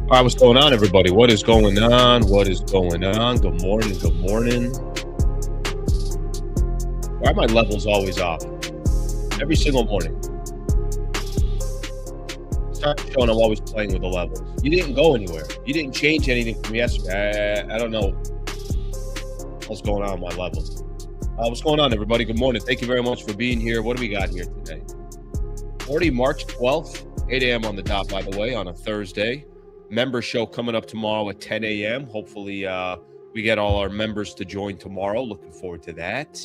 All right, what's going on, everybody? What is going on? What is going on? Good morning. Good morning. Why are my levels always off? Every single morning. Start the show and I'm always playing with the levels. You didn't go anywhere. You didn't change anything from yesterday. I don't know what's going on with my levels. What's going on, everybody? Good morning. Thank you very much for being here. What do we got here today? Already March 12th, 8 a.m. on the dot, by the way, on a Thursday. Member show coming up tomorrow at 10 a.m. Hopefully, we get all our members to join tomorrow. Looking forward to that.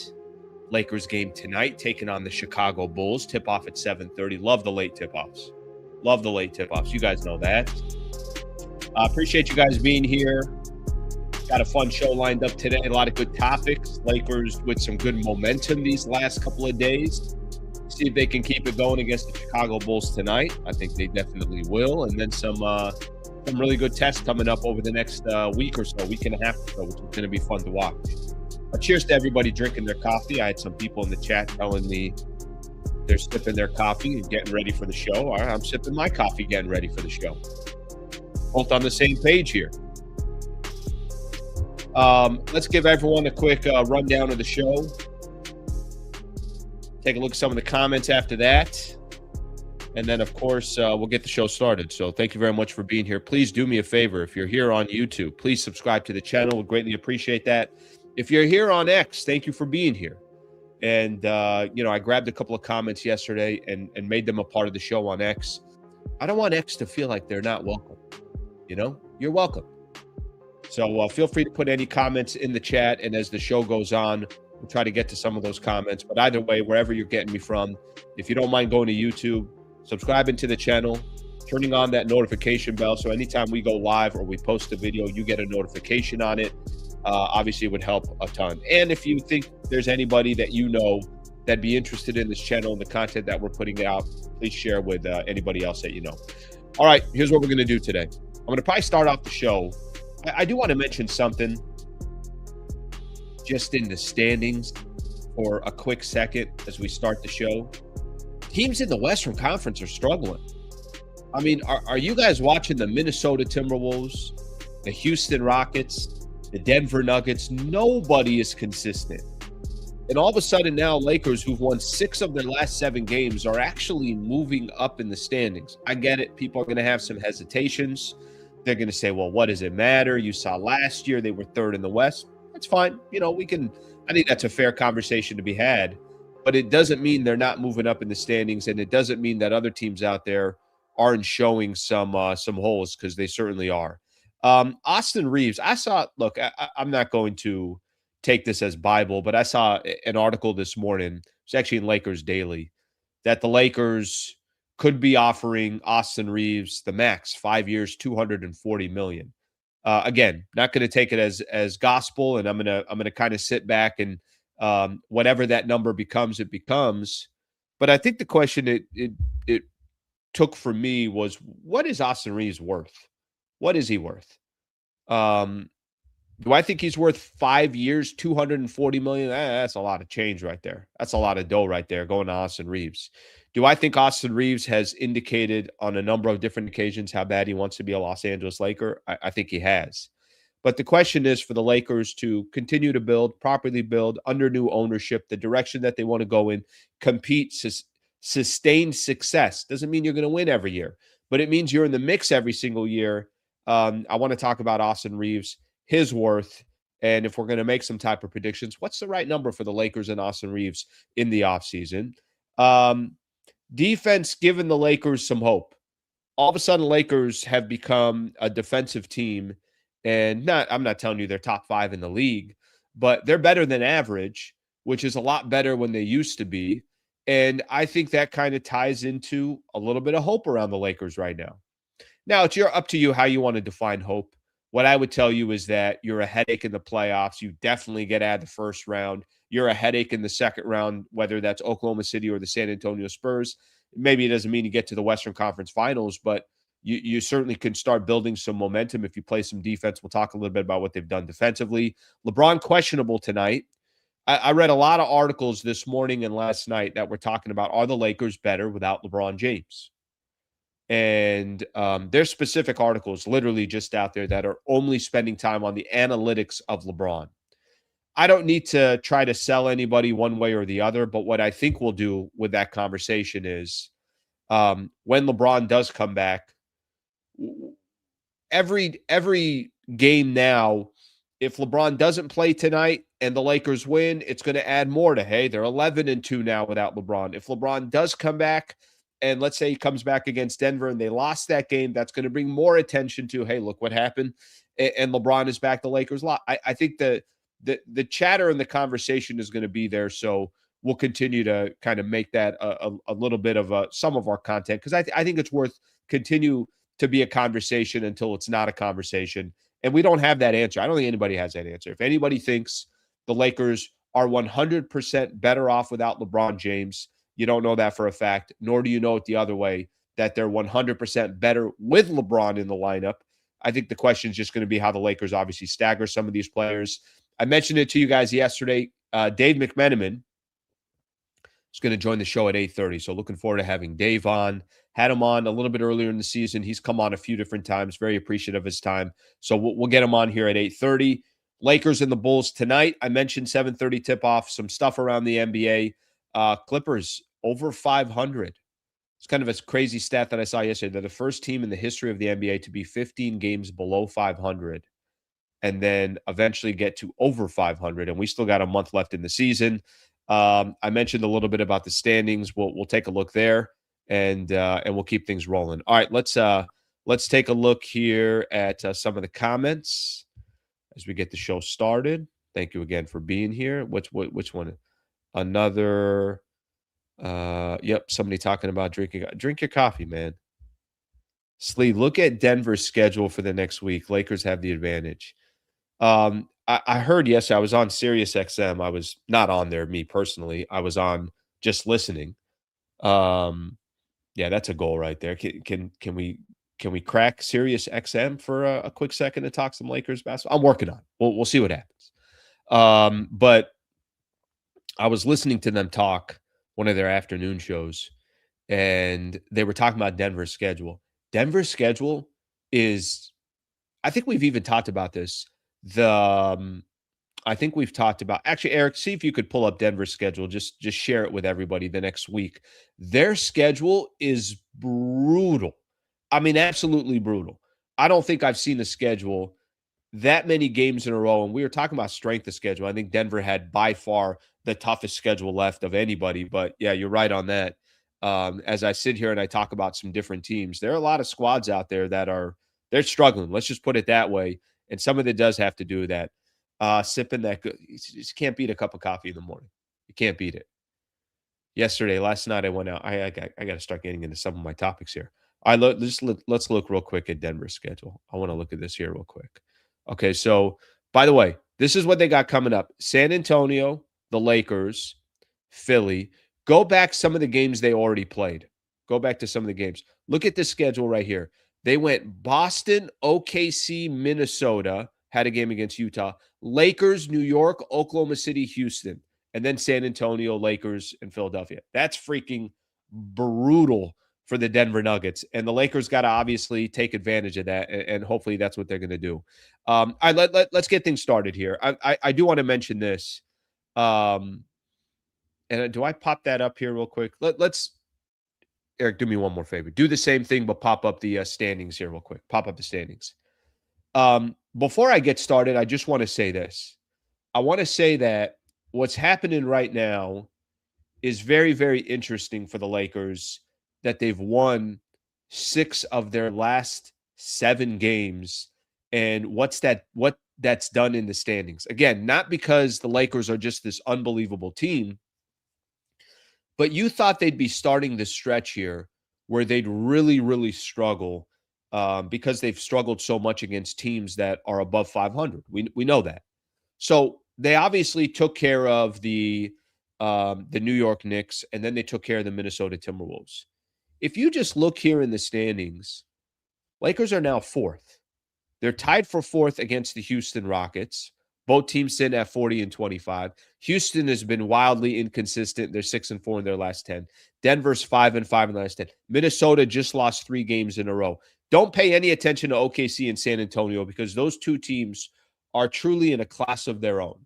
Lakers game tonight, taking on the Chicago Bulls. Tip-off at 7:30. Love the late tip-offs. Love the late tip-offs. You guys know that. Appreciate you guys being here. Got a fun show lined up today. A lot of good topics. Lakers with some good momentum these last couple of days. See if they can keep it going against the Chicago Bulls tonight. I think they definitely will. And then some really good tests coming up over the next week or so, week and a half or so, which is going to be fun to watch. Cheers to everybody drinking their coffee. I had some people in the chat telling me they're sipping their coffee and getting ready for the show. All right, I'm sipping my coffee, getting ready for the show. Both on the same page here. Let's give everyone a quick rundown of the show. Take a look at some of the comments after that. And then, of course, we'll get the show started. So thank you very much for being here. Please do me a favor. If you're here on YouTube, please subscribe to the channel. We'll greatly appreciate that. If you're here on X, thank you for being here. And, I grabbed a couple of comments yesterday and made them a part of the show on X. I don't want X to feel like they're not welcome. You're welcome. So feel free to put any comments in the chat. And as the show goes on, we'll try to get to some of those comments. But either way, wherever you're getting me from, if you don't mind going to YouTube, subscribing to the channel, turning on that notification bell. So anytime we go live or we post a video, you get a notification on it. Obviously, it would help a ton. And if you think there's anybody that you know that'd be interested in this channel and the content that we're putting out, please share with anybody else that you know. All right, here's what we're going to do today. I'm going to probably start off the show. I do want to mention something just in the standings for a quick second as we start the show. Teams in the Western Conference are struggling. I mean, are you guys watching the Minnesota Timberwolves, the Houston Rockets, the Denver Nuggets? Nobody is consistent. And all of a sudden now, Lakers, who've won 6 of their last 7 games, are actually moving up in the standings. I get it. People are going to have some hesitations. They're going to say, well, what does it matter? You saw last year they were 3rd in the West. That's fine. I think that's a fair conversation to be had. But it doesn't mean they're not moving up in the standings, and it doesn't mean that other teams out there aren't showing some holes, because they certainly are. Austin Reaves, I'm not going to take this as Bible, but I saw an article this morning, it's actually in Lakers Daily, that the Lakers could be offering Austin Reaves the max, 5 years, $240 million. Again, not going to take it as gospel, and I'm gonna kind of sit back and whatever that number becomes, it becomes. But I think the question it took for me was, what is Austin Reaves worth? What is he worth? Do I think he's worth 5 years, $240 million? That's a lot of change right there. That's a lot of dough right there going to Austin Reaves. Do I think Austin Reaves has indicated on a number of different occasions how bad he wants to be a Los Angeles Laker? I think he has. But the question is for the Lakers to continue to build, properly build, under new ownership, the direction that they want to go in, compete, sustain success. Doesn't mean you're going to win every year, but it means you're in the mix every single year. I want to talk about Austin Reaves, his worth, and if we're going to make some type of predictions, what's the right number for the Lakers and Austin Reaves in the offseason? Defense giving the Lakers some hope. All of a sudden, Lakers have become a defensive team. And I'm not telling you they're top 5 in the league, but they're better than average, which is a lot better when they used to be. And I think that kind of ties into a little bit of hope around the Lakers right now. Now, it's up to you how you want to define hope. What I would tell you is that you're a headache in the playoffs. You definitely get out of the first round. You're a headache in the second round, whether that's Oklahoma City or the San Antonio Spurs. Maybe it doesn't mean you get to the Western Conference Finals, but you certainly can start building some momentum if you play some defense. We'll talk a little bit about what they've done defensively. LeBron questionable tonight. I read a lot of articles this morning and last night that were talking about, are the Lakers better without LeBron James? And there's specific articles literally just out there that are only spending time on the analytics of LeBron. I don't need to try to sell anybody one way or the other, but what I think we'll do with that conversation is when LeBron does come back, every game now, if LeBron doesn't play tonight and the Lakers win, it's going to add more to, hey, they're 11-2 now without LeBron. If LeBron does come back and let's say he comes back against Denver and they lost that game, that's going to bring more attention to, hey, look what happened. And LeBron is back, the Lakers lost. I think the chatter and the conversation is going to be there. So we'll continue to kind of make that a little bit of some of our content, because I think it's worth continue to be a conversation until it's not a conversation. And we don't have that answer. I don't think anybody has that answer. If anybody thinks the Lakers are 100% better off without LeBron James, you don't know that for a fact, nor do you know it the other way, that they're 100% better with LeBron in the lineup. I think the question is just going to be how the Lakers obviously stagger some of these players. I mentioned it to you guys yesterday. Dave McMenamin is going to join the show at 8:30. So looking forward to having Dave on. Had him on a little bit earlier in the season. He's come on a few different times. Very appreciative of his time. So we'll get him on here at 8:30. Lakers and the Bulls tonight. I mentioned 7:30 tip-off. Some stuff around the NBA. Clippers over 500. It's kind of a crazy stat that I saw yesterday. They're the first team in the history of the NBA to be 15 games below 500 and then eventually get to over 500. And we still got a month left in the season. I mentioned a little bit about the standings. We'll take a look there, and we'll keep things rolling. All right, let's take a look here at some of the comments as we get the show started. Thank you again for being here. Which one? Another. Yep, somebody talking about drinking. Drink your coffee, man. Slee, look at Denver's schedule for the next week. Lakers have the advantage. I heard yesterday, I was on Sirius XM. I was not on there, me personally. I was on just listening. Yeah, that's a goal right there. Can we crack Sirius XM for a quick second to talk some Lakers basketball? I'm working on it. We'll see what happens. But I was listening to them talk one of their afternoon shows, and they were talking about Denver's schedule. Denver's schedule is, I think we've even talked about this. I think we've talked about, actually, Eric, see if you could pull up Denver's schedule. Just share it with everybody the next week. Their schedule is brutal. I mean, absolutely brutal. I don't think I've seen a schedule that many games in a row. And we were talking about strength of schedule. I think Denver had by far the toughest schedule left of anybody. But yeah, you're right on that. As I sit here and I talk about some different teams, there are a lot of squads out there that they're struggling. Let's just put it that way. And some of it does have to do with that. Sipping that good. You just can't beat a cup of coffee in the morning. You can't beat it. Last night I went out. I got to start getting into some of my topics here. Let's look real quick at Denver's schedule. I want to look at this here real quick. Okay, so by the way, this is what they got coming up. San Antonio, the Lakers, Philly. Go back some of the games they already played. Go back to some of the games. Look at this schedule right here. They went Boston, OKC, Minnesota, had a game against Utah, Lakers, New York, Oklahoma City, Houston, and then San Antonio, Lakers, and Philadelphia. That's freaking brutal for the Denver Nuggets. And the Lakers got to obviously take advantage of that, and hopefully that's what they're going to do. Let's get things started here. I do want to mention this. And do I pop that up here real quick? Let's Eric, do me one more favor. Do the same thing, but pop up the standings here real quick. Pop up the standings. Before I get started, I just want to say this. I want to say that what's happening right now is very, very interesting for the Lakers, that they've won 6 of their last 7 games. And what that's done in the standings. Again, not because the Lakers are just this unbelievable team, but you thought they'd be starting this stretch here where they'd really, really struggle because they've struggled so much against teams that are above 500. We know that. So they obviously took care of the New York Knicks, and then they took care of the Minnesota Timberwolves. If you just look here in the standings, Lakers are now 4th. They're tied for 4th against the Houston Rockets, Both teams sitting at 40 and 25. Houston has been wildly inconsistent. They're 6-4 in their last 10. Denver's 5-5 in the last 10. Minnesota just lost 3 games in a row. Don't pay any attention to OKC and San Antonio because those two teams are truly in a class of their own.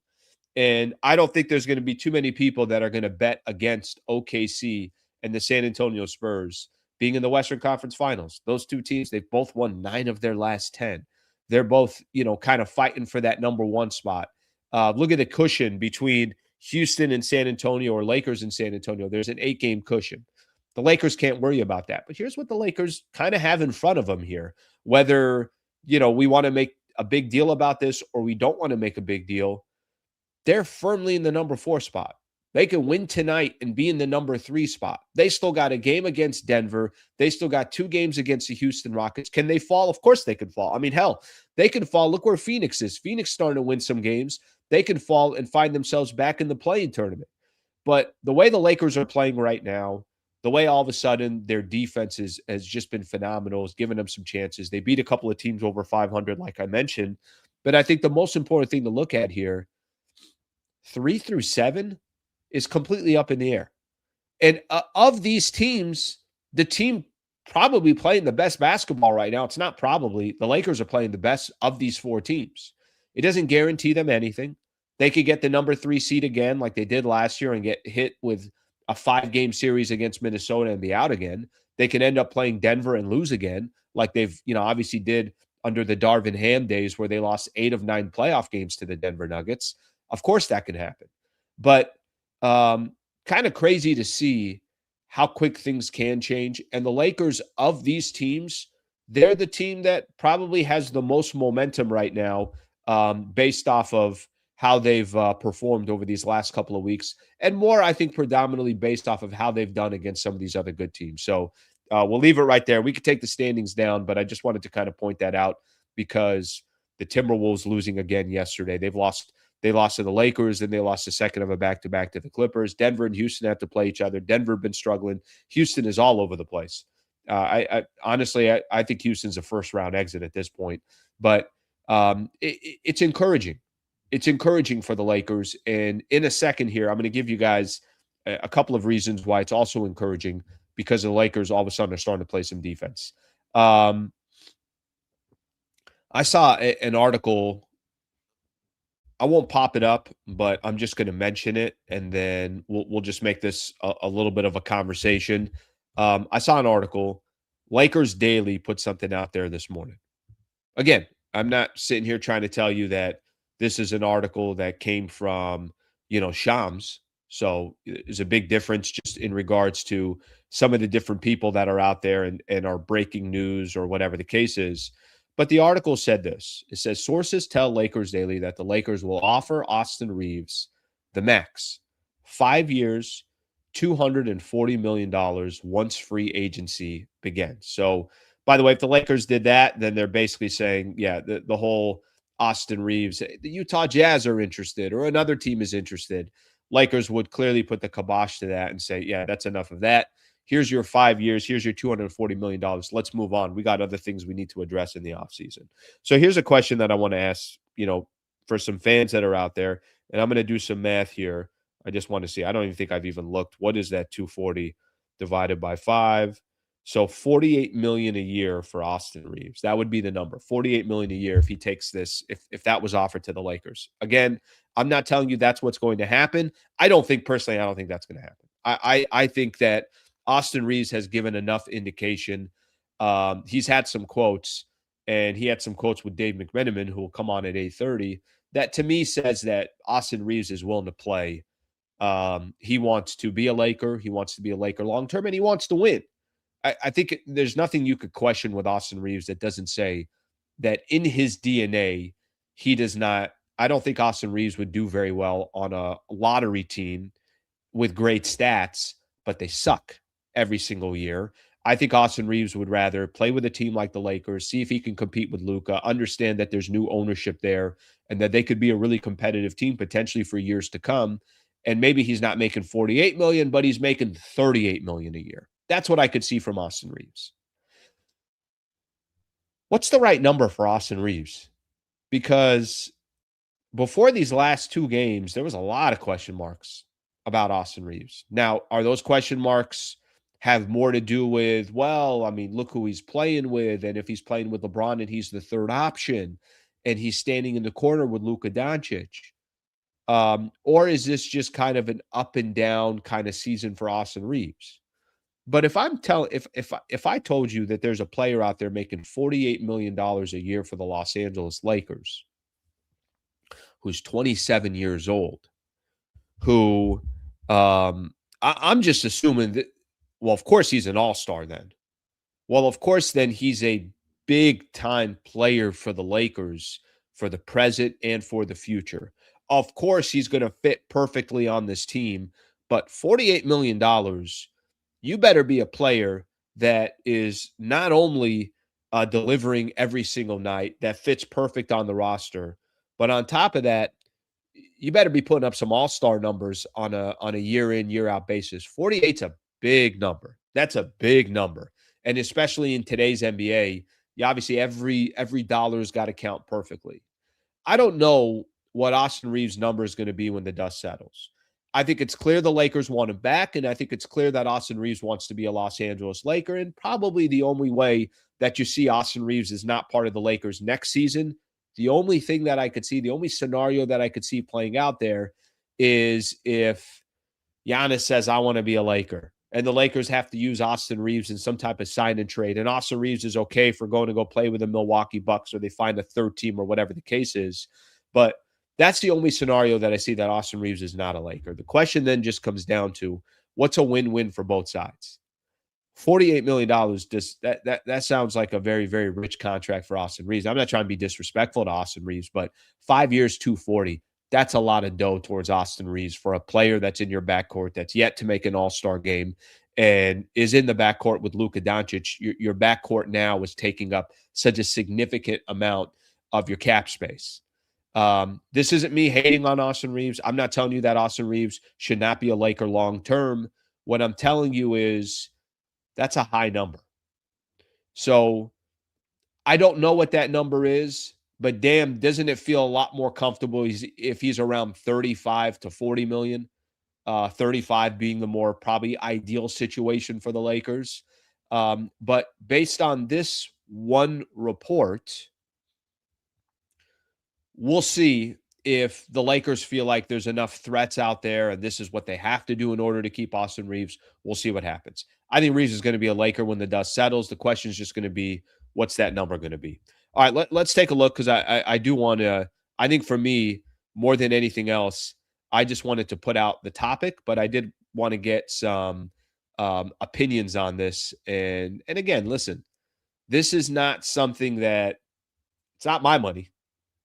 And I don't think there's going to be too many people that are going to bet against OKC and the San Antonio Spurs being in the Western Conference Finals. Those two teams, they've both won 9 of their last 10. They're both, kind of fighting for that number 1 spot. Look at the cushion between Houston and San Antonio, or Lakers and San Antonio. There's an 8-game cushion. The Lakers can't worry about that. But here's what the Lakers kind of have in front of them here. Whether, we want to make a big deal about this or we don't want to make a big deal, they're firmly in the number 4 spot. They can win tonight and be in the number 3 spot. They still got a game against Denver. They still got 2 games against the Houston Rockets. Can they fall? Of course they can fall. I mean, hell, they can fall. Look where Phoenix is. Phoenix starting to win some games. They can fall and find themselves back in the play-in tournament. But the way the Lakers are playing right now, the way all of a sudden their defense has just been phenomenal, has given them some chances. They beat a couple of teams over 500, like I mentioned. But I think the most important thing to look at here, 3 through 7 is completely up in the air. And of these teams, the team probably playing the best basketball right now, it's not probably, the Lakers are playing the best of these 4 teams. It doesn't guarantee them anything. They could get the number 3 seed again like they did last year and get hit with a 5-game series against Minnesota and be out again. They can end up playing Denver and lose again like they've, obviously did under the Darvin Ham days where they lost 8 of 9 playoff games to the Denver Nuggets. Of course that can happen. But kind of crazy to see how quick things can change. And the Lakers, of these teams, they're the team that probably has the most momentum right now, based off of how they've performed over these last couple of weeks. And more, I think, predominantly based off of how they've done against some of these other good teams. So we'll leave it right there. We could take the standings down, but I just wanted to kind of point that out because the Timberwolves losing again yesterday. They lost to the Lakers, and they lost the second of a back-to-back to the Clippers. Denver and Houston have to play each other. Denver have been struggling. Houston is all over the place. I honestly think Houston's a first-round exit at this point. But it's encouraging. It's encouraging for the Lakers. And in a second here, I'm going to give you guys a couple of reasons why it's also encouraging, because the Lakers all of a sudden are starting to play some defense. I saw an article. I won't pop it up, but I'm just going to mention it, and then we'll just make this a little bit of a conversation. I saw an article. Lakers Daily put something out there this morning. Again, I'm not sitting here trying to tell you that this is an article that came from, Shams. So there's a big difference just in regards to some of the different people that are out there and are breaking news or whatever the case is. But the article said this. It says, sources tell Lakers Daily that the Lakers will offer Austin Reaves the max, 5 years, $240 million once free agency begins. So, by the way, if the Lakers did that, then they're basically saying, yeah, the whole Austin Reaves, the Utah Jazz are interested or another team is interested. Lakers would clearly put the kibosh to that and say, yeah, that's enough of that. Here's your 5 years. Here's your $240 million. Let's move on. We got other things we need to address in the offseason. So here's a question that I want to ask, for some fans that are out there. And I'm going to do some math here. I just want to see. I don't even think I've even looked. What is that 240 divided by 5? So $48 million a year for Austin Reaves. That would be the number. $48 million a year if he takes this, if that was offered to the Lakers. Again, I'm not telling you that's what's going to happen. I don't think that's going to happen. I think that Austin Reaves has given enough indication. He's had some quotes, and he had some quotes with Dave McMenamin, who will come on at 8:30, that to me says that Austin Reaves is willing to play. He wants to be a Laker. He wants to be a Laker long-term, and he wants to win. I think there's nothing you could question with Austin Reaves that doesn't say that in his DNA, he does not. I don't think Austin Reaves would do very well on a lottery team with great stats, but they suck every single year. I think Austin Reaves would rather play with a team like the Lakers, see if he can compete with Luka, understand that there's new ownership there and that they could be a really competitive team potentially for years to come. And maybe he's not making $48 million, but he's making $38 million a year. That's what I could see from Austin Reaves. What's the right number for Austin Reaves? Because before these last two games, there was a lot of question marks about Austin Reaves. Now, are those question marks have more to do with, well, I mean, look who he's playing with, and if he's playing with LeBron and he's the third option, and he's standing in the corner with Luka Doncic? Or is this just kind of an up and down kind of season for Austin Reaves? But if I told you that there's a player out there making $48 million a year for the Los Angeles Lakers, who's 27 years old, who I'm just assuming that, well, of course he's an all-star then. Well, of course, then he's a big time player for the Lakers for the present and for the future. Of course, he's going to fit perfectly on this team, but $48 million, you better be a player that is not only delivering every single night, that fits perfect on the roster, but on top of that, you better be putting up some all-star numbers on a year in, year out basis. 48's a big number. That's a big number. And especially in today's NBA, you obviously every dollar's got to count perfectly. I don't know what Austin Reaves' number is going to be when the dust settles. I think it's clear the Lakers want him back, and I think it's clear that Austin Reaves wants to be a Los Angeles Laker. And probably the only way that you see Austin Reaves is not part of the Lakers next season. The only thing that I could see, the only scenario that I could see playing out there is if Giannis says, I want to be a Laker, and the Lakers have to use Austin Reaves in some type of sign and trade, and Austin Reaves is okay for going to go play with the Milwaukee Bucks, or they find a third team or whatever the case is. But that's the only scenario that I see that Austin Reaves is not a Laker. The question then just comes down to what's a win-win for both sides. $48 million, that sounds like a very, very rich contract for Austin Reaves. I'm not trying to be disrespectful to Austin Reaves, but 5 years, 240, that's a lot of dough towards Austin Reaves for a player that's in your backcourt that's yet to make an all-star game and is in the backcourt with Luka Doncic. Your backcourt now is taking up such a significant amount of your cap space. This isn't me hating on Austin Reaves. I'm not telling you that Austin Reaves should not be a Laker long-term. What I'm telling you is that's a high number. So I don't know what that number is, but damn, doesn't it feel a lot more comfortable if he's around 35 to 40 million? 35 being the more probably ideal situation for the Lakers. But based on this one report, we'll see if the Lakers feel like there's enough threats out there and this is what they have to do in order to keep Austin Reaves. We'll see what happens. I think Reaves is going to be a Laker when the dust settles. The question is just going to be, what's that number going to be? All right, let's take a look because I do want to, I think for me, more than anything else, I just wanted to put out the topic, but I did want to get some opinions on this. And again, listen, this is not something that, it's not my money.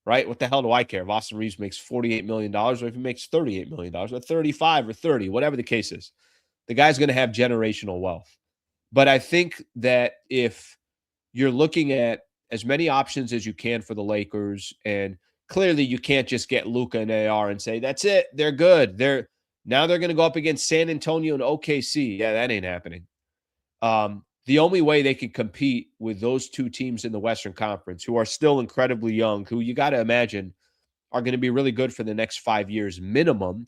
Right? What the hell do I care if Austin Reaves makes $48 million or if he makes $38 million or 35 or 30, whatever the case is? The guy's going to have generational wealth. But I think that if you're looking at as many options as you can for the Lakers, and clearly you can't just get Luka and AR and say, that's it, they're good. Now they're going to go up against San Antonio and OKC. Yeah, that ain't happening. The only way they can compete with those two teams in the Western Conference, who are still incredibly young, who you got to imagine are going to be really good for the next 5 years minimum,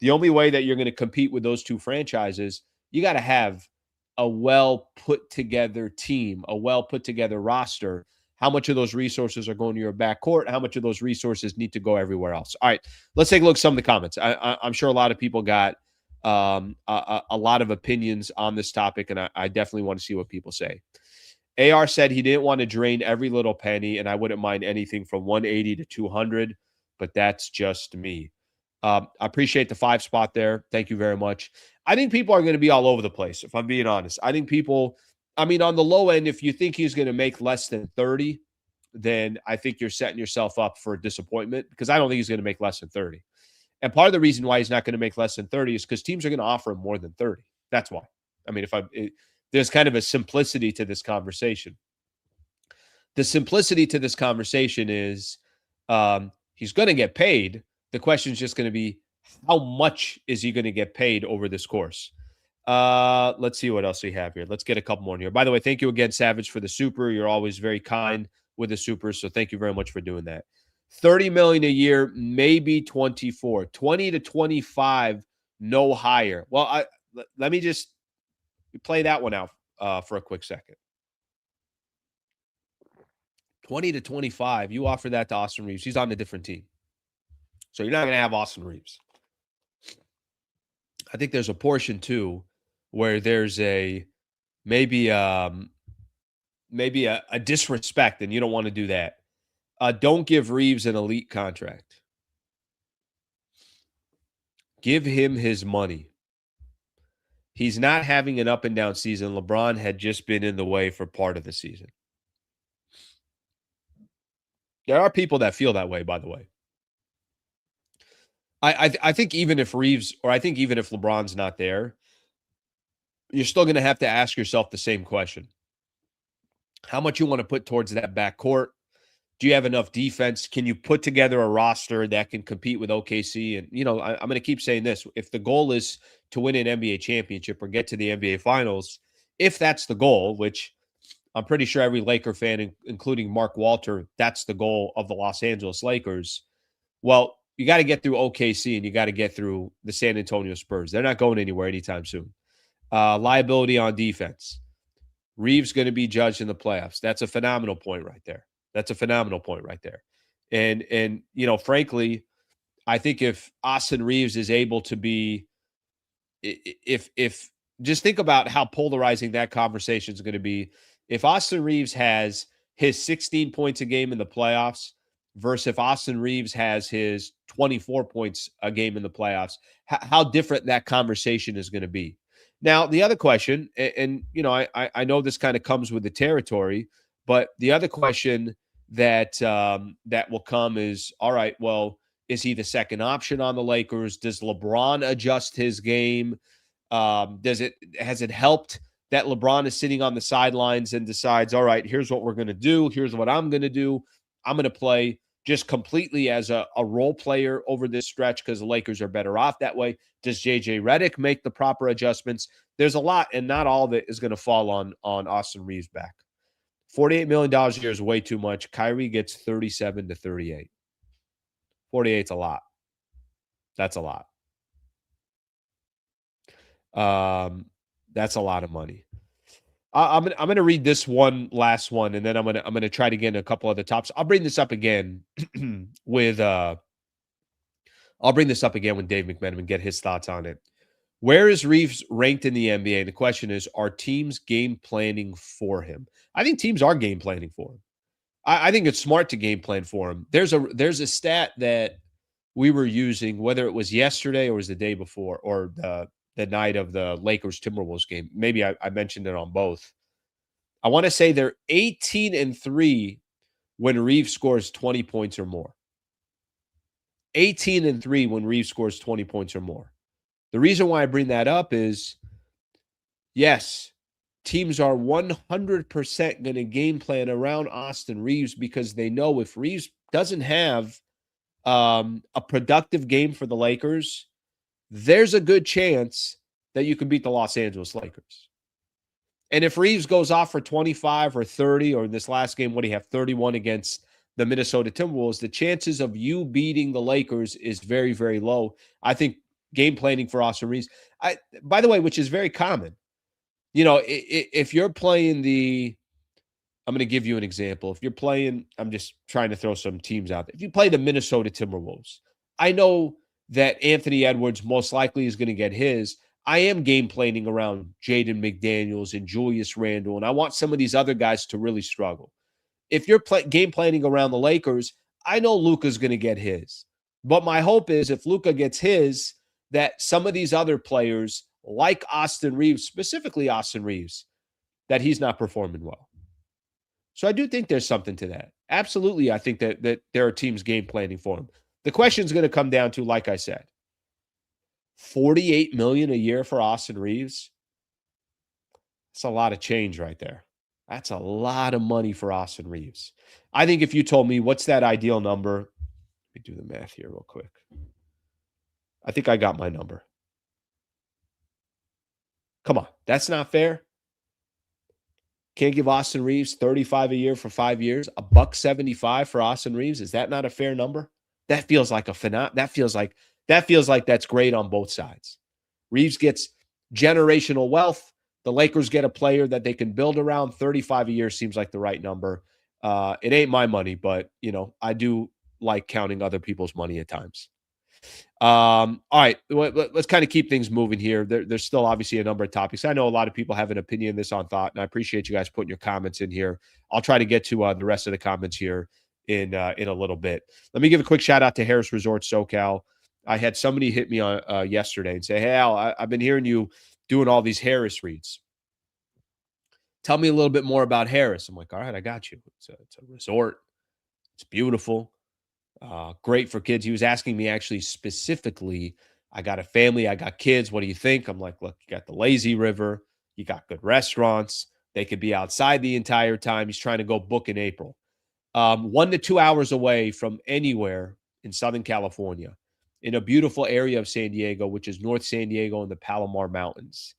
the only way that you're going to compete with those two franchises, you got to have a well put together team, a well put together roster. How much of those resources are going to your backcourt? How much of those resources need to go everywhere else? All right, let's take a look at some of the comments. I'm sure a lot of people got a lot of opinions on this topic, and I definitely want to see what people say. AR said he didn't want to drain every little penny, and I wouldn't mind anything from 180 to 200, but that's just me. I appreciate the 5 spot there. Thank you very much. I think people are going to be all over the place, if I'm being honest. I think people, I mean, on the low end, if you think he's going to make less than 30, then I think you're setting yourself up for disappointment, because I don't think he's going to make less than 30. And part of the reason why he's not going to make less than 30 is because teams are going to offer him more than 30. That's why. I mean, there's kind of a simplicity to this conversation. The simplicity to this conversation is he's going to get paid. The question is just going to be, how much is he going to get paid over this course? Let's see what else we have here. Let's get a couple more in here. By the way, thank you again, Savage, for the super. You're always very kind with the super, so thank you very much for doing that. $30 million a year, maybe 24. 20 to 25, no higher. Well, let me just play that one out for a quick second. 20 to 25, you offer that to Austin Reaves. He's on a different team. So you're not going to have Austin Reaves. I think there's a portion too where there's maybe a disrespect, and you don't want to do that. Don't give Reaves an elite contract. Give him his money. He's not having an up and down season. LeBron had just been in the way for part of the season. There are people that feel that way, by the way. I think even if Reaves, or I think even if LeBron's not there, you're still going to have to ask yourself the same question. How much you want to put towards that backcourt? Do you have enough defense? Can you put together a roster that can compete with OKC? And, I'm going to keep saying this. If the goal is to win an NBA championship or get to the NBA finals, if that's the goal, which I'm pretty sure every Laker fan, including Mark Walter, that's the goal of the Los Angeles Lakers. Well, you got to get through OKC and you got to get through the San Antonio Spurs. They're not going anywhere anytime soon. Liability on defense. Reaves going to be judged in the playoffs. That's a phenomenal point right there. And frankly, I think if Austin Reaves is able to be, if just think about how polarizing that conversation is going to be. If Austin Reaves has his 16 points a game in the playoffs versus if Austin Reaves has his 24 points a game in the playoffs, how different that conversation is going to be. Now, the other question, and I know this kind of comes with the territory, but the other question that will come is, all right, well, is he the second option on the Lakers? Does LeBron adjust his game? Has it helped that LeBron is sitting on the sidelines and decides, all right, here's what we're going to do. Here's what I'm going to do. I'm going to play just completely as a role player over this stretch because the Lakers are better off that way. Does JJ Redick make the proper adjustments? There's a lot, and not all of it is going to fall on Austin Reaves' back. $48 million a year is way too much. Kyrie gets 37 to 38. 48's a lot. That's a lot. That's a lot of money. I'm gonna read this last one, and then I'm gonna try to get in a couple other tops. I'll bring this up again with Dave McMenamin and get his thoughts on it. Where is Reaves ranked in the NBA? And the question is, are teams game planning for him? I think teams are game planning for him. I think it's smart to game plan for him. There's a stat that we were using, whether it was yesterday or was the day before, or the night of the Lakers Timberwolves game. Maybe I mentioned it on both. I want to say they're 18-3 when Reaves scores 20 points or more. 18-3 when Reaves scores 20 points or more. The reason why I bring that up is, yes, teams are 100% going to game plan around Austin Reaves because they know if Reaves doesn't have a productive game for the Lakers, there's a good chance that you can beat the Los Angeles Lakers. And if Reaves goes off for 25 or 30, or in this last game, what do you have, 31 against the Minnesota Timberwolves, the chances of you beating the Lakers is very, very low. I think game planning for Austin Reaves, by the way, which is very common. If you're playing I'm going to give you an example. If you're playing, I'm just trying to throw some teams out there. If you play the Minnesota Timberwolves, I know that Anthony Edwards most likely is going to get his. I am game planning around Jaden McDaniels and Julius Randle, and I want some of these other guys to really struggle. If you're game planning around the Lakers, I know Luka's going to get his. But my hope is if Luka gets his, that some of these other players, like Austin Reaves, specifically Austin Reaves, that he's not performing well. So I do think there's something to that. Absolutely, I think that there are teams game planning for him. The question is going to come down to, like I said, $48 million a year for Austin Reaves. That's a lot of change right there. That's a lot of money for Austin Reaves. I think if you told me what's that ideal number, let me do the math here real quick. I think I got my number. Come on, that's not fair. Can't give Austin Reaves 35 a year for 5 years, a buck 75 for Austin Reaves. Is that not a fair number? That feels like that feels like that's great on both sides. Reaves gets generational wealth. The Lakers get a player that they can build around. 35 a year seems like the right number. It ain't my money, but I do like counting other people's money at times. All right, let's kind of keep things moving here. There's still obviously a number of topics. I know a lot of people have an opinion on this on Thought, and I appreciate you guys putting your comments in here. I'll try to get to the rest of the comments here in a little bit. Let me give a quick shout out to Harrah's Resort SoCal. I had somebody hit me on yesterday and say, "Hey, Al, I've been hearing you doing all these Harrah's reads. Tell me a little bit more about Harrah's." I'm like, "All right, I got you. It's a resort. It's beautiful. Great for kids." He was asking me actually specifically, I got a family, I got kids. What do you think? I'm like, look, you got the lazy river, you got good restaurants. They could be outside the entire time. He's trying to go book in April. 1 to 2 hours away from anywhere in Southern California, in a beautiful area of San Diego, which is North San Diego in the Palomar Mountains.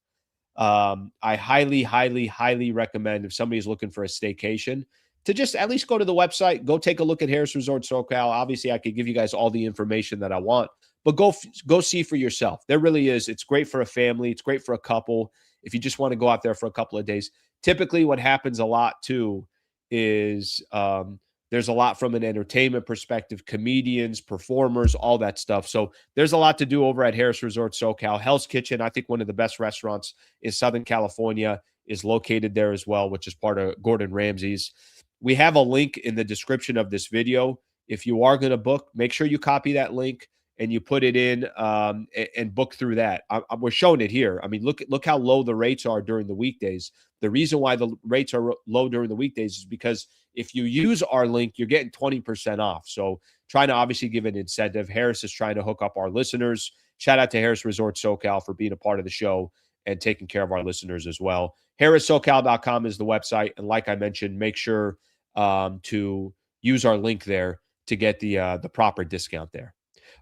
I highly, highly, highly recommend if somebody's looking for a staycation to just at least go to the website, go take a look at Harrah's Resort SoCal. Obviously, I could give you guys all the information that I want, but go see for yourself. There really is. It's great for a family. It's great for a couple. If you just want to go out there for a couple of days, typically what happens a lot too is there's a lot from an entertainment perspective, comedians, performers, all that stuff. So there's a lot to do over at Harrah's Resort SoCal. Hell's Kitchen, I think one of the best restaurants in Southern California, is located there as well, which is part of Gordon Ramsay's. We have a link in the description of this video. If you are going to book, make sure you copy that link and you put it in and book through that. We're showing it here. I mean, look how low the rates are during the weekdays. The reason why the rates are low during the weekdays is because if you use our link, you're getting 20% off. So trying to obviously give an incentive. Harrah's is trying to hook up our listeners. Shout out to Harrah's Resort SoCal for being a part of the show and taking care of our listeners as well. HarrahSoCal.com is the website. And like I mentioned, make sure to use our link there to get the proper discount there.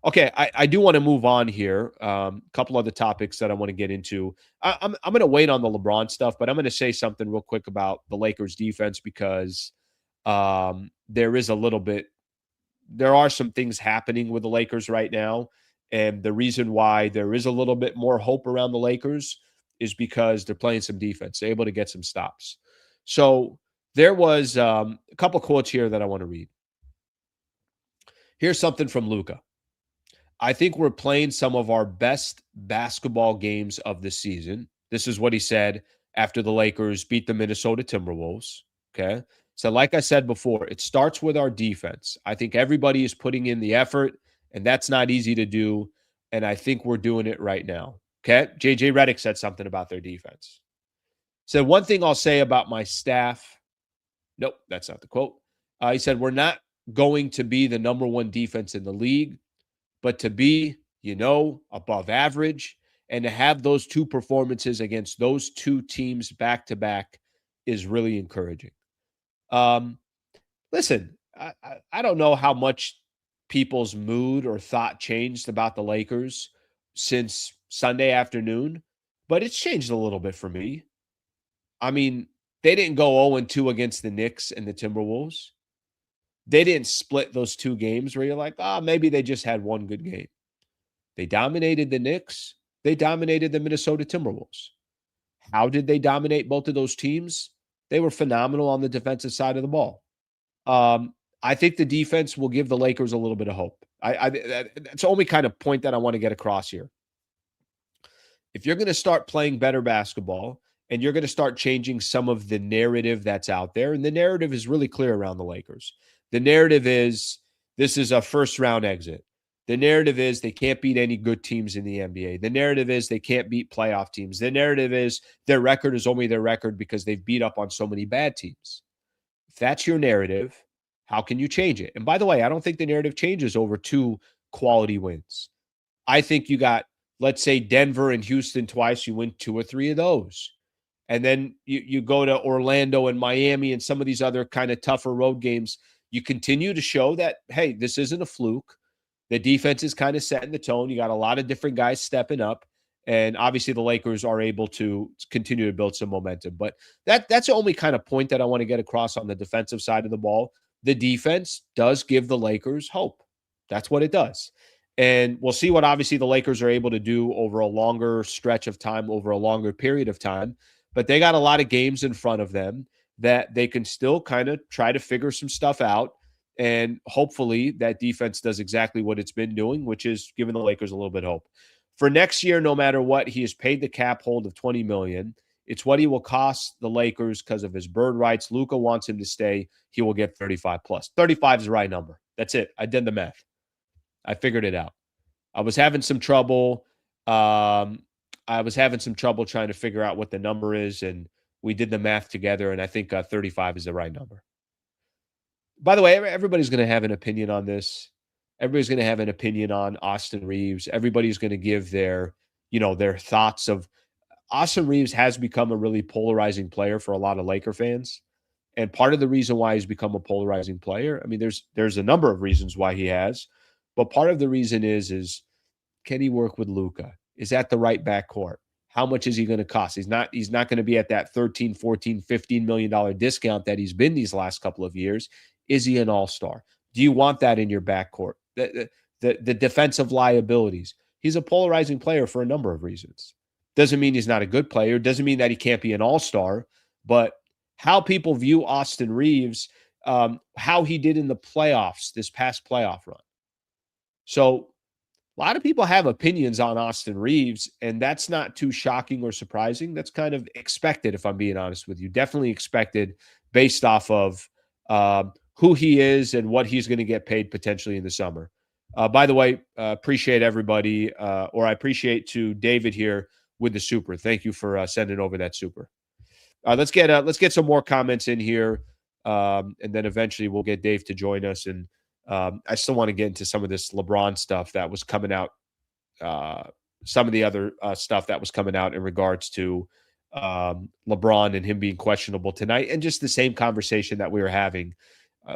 Okay, I do want to move on here. A couple other topics that I want to get into. I'm going to wait on the LeBron stuff, but I'm going to say something real quick about the Lakers defense because there are some things happening with the Lakers right now. And the reason why there is a little bit more hope around the Lakers is because they're playing some defense. They're able to get some stops. So there was a couple quotes here that I want to read. Here's something from Luka. "I think we're playing some of our best basketball games of the season." This is what he said after the Lakers beat the Minnesota Timberwolves. Okay. So like I said before, it starts with our defense. I think everybody is putting in the effort, and that's not easy to do. And I think we're doing it right now. Okay. JJ Redick said something about their defense. So one thing I'll say about my staff. Nope, that's not the quote. He said, "We're not going to be the number one defense in the league, but to be, above average and to have those two performances against those two teams back to back is really encouraging." Listen, I don't know how much people's mood or thought changed about the Lakers since Sunday afternoon, but it's changed a little bit for me. I mean, they didn't go 0-2 against the Knicks and the Timberwolves. They didn't split those two games where you're like, maybe they just had one good game. They dominated the Knicks. They dominated the Minnesota Timberwolves. How did they dominate both of those teams? They were phenomenal on the defensive side of the ball. I think the defense will give the Lakers a little bit of hope. That's the only kind of point that I want to get across here. If you're going to start playing better basketball and you're going to start changing some of the narrative that's out there, and the narrative is really clear around the Lakers. The narrative is this is a first-round exit. The narrative is they can't beat any good teams in the NBA. The narrative is they can't beat playoff teams. The narrative is their record is only their record because they've beat up on so many bad teams. If that's your narrative, how can you change it? And by the way, I don't think the narrative changes over 2 quality wins. I think you got, let's say, Denver and Houston twice. You win 2 or 3 of those. And then you go to Orlando and Miami and some of these other kind of tougher road games. You continue to show that, hey, this isn't a fluke. The defense is kind of setting the tone. You got a lot of different guys stepping up. And obviously the Lakers are able to continue to build some momentum. But that's the only kind of point that I want to get across on the defensive side of the ball. The defense does give the Lakers hope. That's what it does. And we'll see what obviously the Lakers are able to do over a longer stretch of time, over a longer period of time. But they got a lot of games in front of them that they can still kind of try to figure some stuff out. And hopefully that defense does exactly what it's been doing, which is giving the Lakers a little bit of hope. For next year, no matter what, he has paid the cap hold of $20 million. It's what he will cost the Lakers because of his bird rights. Luka wants him to stay. He will get 35 plus. 35 is the right number. That's it. I did the math. I figured it out. I was having some trouble. I was having some trouble trying to figure out what the number is, and we did the math together, and I think 35 is the right number. By the way, everybody's going to have an opinion on this. Everybody's going to have an opinion on Austin Reaves. Everybody's going to give their thoughts of Austin Reaves has become a really polarizing player for a lot of Laker fans. And part of the reason why he's become a polarizing player, I mean, there's a number of reasons why he has, but part of the reason is can he work with Luka? Is that the right backcourt? How much is he going to cost? He's not going to be at that 13, 14, $15 million discount that he's been these last couple of years. Is he an all-star? Do you want that in your backcourt? The defensive liabilities. He's a polarizing player for a number of reasons. Doesn't mean he's not a good player. Doesn't mean that he can't be an all-star. But how people view Austin Reaves, how he did in the playoffs, this past playoff run. So a lot of people have opinions on Austin Reaves, and that's not too shocking or surprising. That's kind of expected, if I'm being honest with you. Definitely expected based off of who he is and what he's going to get paid potentially in the summer. By the way, appreciate everybody, or I appreciate to David here with the super. Thank you for sending over that super. Let's get some more comments in here, and then eventually we'll get Dave to join us. And I still want to get into some of this LeBron stuff that was coming out, some of the other stuff that was coming out in regards to LeBron and him being questionable tonight, and just the same conversation that we were having.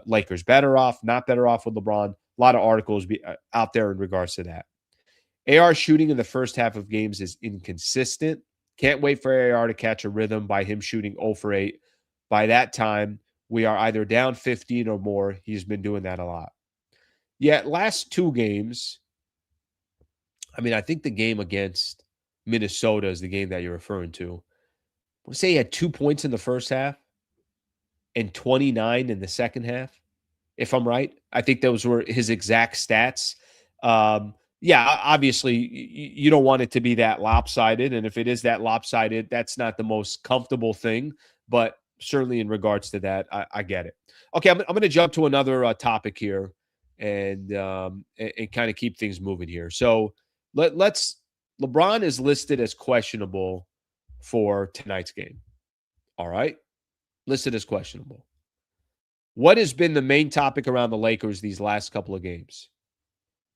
Lakers better off, not better off with LeBron. A lot of articles out there in regards to that. AR shooting in the first half of games is inconsistent. Can't wait for AR to catch a rhythm by him shooting 0 for 8. By that time, we are either down 15 or more. He's been doing that a lot. Yet last two games, I mean, I think the game against Minnesota is the game that you're referring to. Let's say he had 2 points in the first half and 29 in the second half, if I'm right. I think those were his exact stats. Yeah, obviously, you don't want it to be that lopsided. And if it is that lopsided, that's not the most comfortable thing. But certainly in regards to that, I get it. Okay, I'm going to jump to another topic here and kind of keep things moving here. So LeBron is listed as questionable for tonight's game. All right. Listed as questionable. What has been the main topic around the Lakers these last couple of games?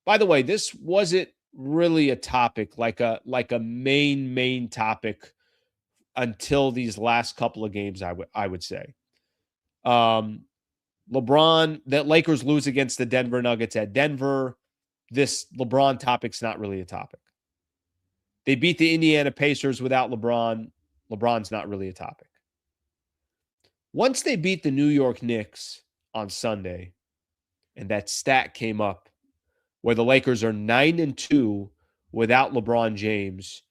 By the way, this wasn't really a topic, like a main topic until these last couple of games, I would say. LeBron, that Lakers lose against the Denver Nuggets at Denver. This LeBron topic's not really a topic. They beat the Indiana Pacers without LeBron. LeBron's not really a topic. Once they beat the New York Knicks on Sunday, and that stat came up where the Lakers are 9-2 without LeBron James,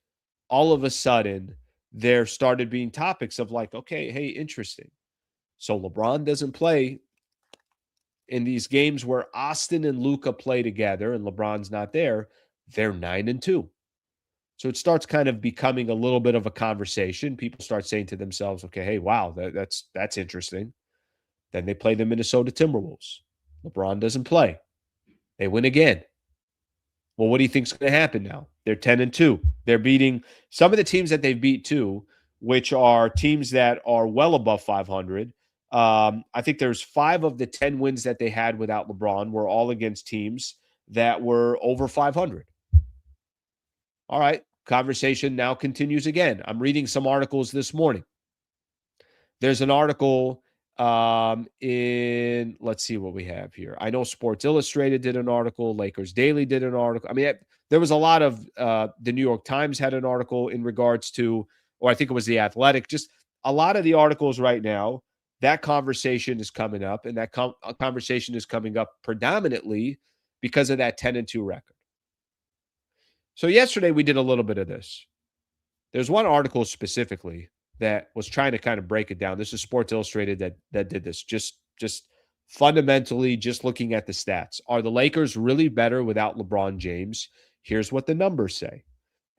all of a sudden there started being topics of like, okay, hey, interesting. So LeBron doesn't play in these games where Austin and Luka play together and LeBron's not there. They're 9-2. So it starts kind of becoming a little bit of a conversation. People start saying to themselves, okay, hey, wow, that's interesting. Then they play the Minnesota Timberwolves. LeBron doesn't play. They win again. Well, what do you think's going to happen now? They're 10-2. They're beating some of the teams that they've beat too, which are teams that are well above 500. I think there's 5 of the 10 wins that they had without LeBron were all against teams that were over 500. All right. Conversation now continues again. I'm reading some articles this morning. There's an article let's see what we have here. I know Sports Illustrated did an article. Lakers Daily did an article. I mean, There was a lot of the New York Times had an article in regards to, or I think it was The Athletic, just a lot of the articles right now, that conversation is coming up, and that conversation is coming up predominantly because of that 10-2 record. So yesterday we did a little bit of this. There's one article specifically that was trying to kind of break it down. This is Sports Illustrated that did this. Just fundamentally, just looking at the stats. Are the Lakers really better without LeBron James? Here's what the numbers say.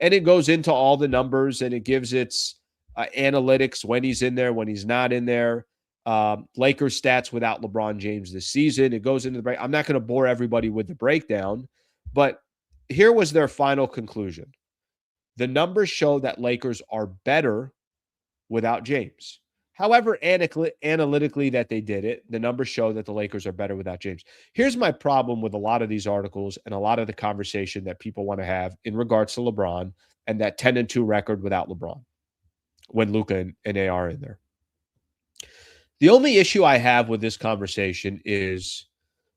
And it goes into all the numbers, and it gives its analytics, when he's in there, when he's not in there. Lakers stats without LeBron James this season. It goes into the break. I'm not going to bore everybody with the breakdown, but here was their final conclusion. The numbers show that Lakers are better without James. However analytically that they did it, the numbers show that the Lakers are better without James. Here's my problem with a lot of these articles and a lot of the conversation that people want to have in regards to LeBron and that 10-2 record without LeBron when Luka and AR are in there. The only issue I have with this conversation is,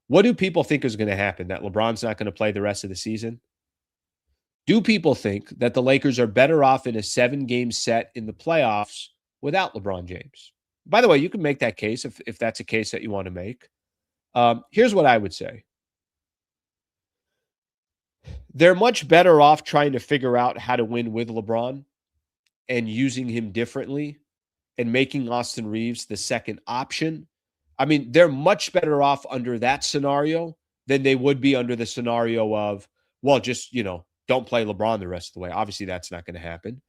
what do people think is going to happen? That LeBron's not going to play the rest of the season? Do people think that the Lakers are better off in a 7-game set in the playoffs without LeBron James? By the way, you can make that case if that's a case that you want to make. Here's what I would say. They're much better off trying to figure out how to win with LeBron and using him differently and making Austin Reaves the second option. I mean, they're much better off under that scenario than they would be under the scenario of, well, just, don't play LeBron the rest of the way. Obviously, that's not going to happen.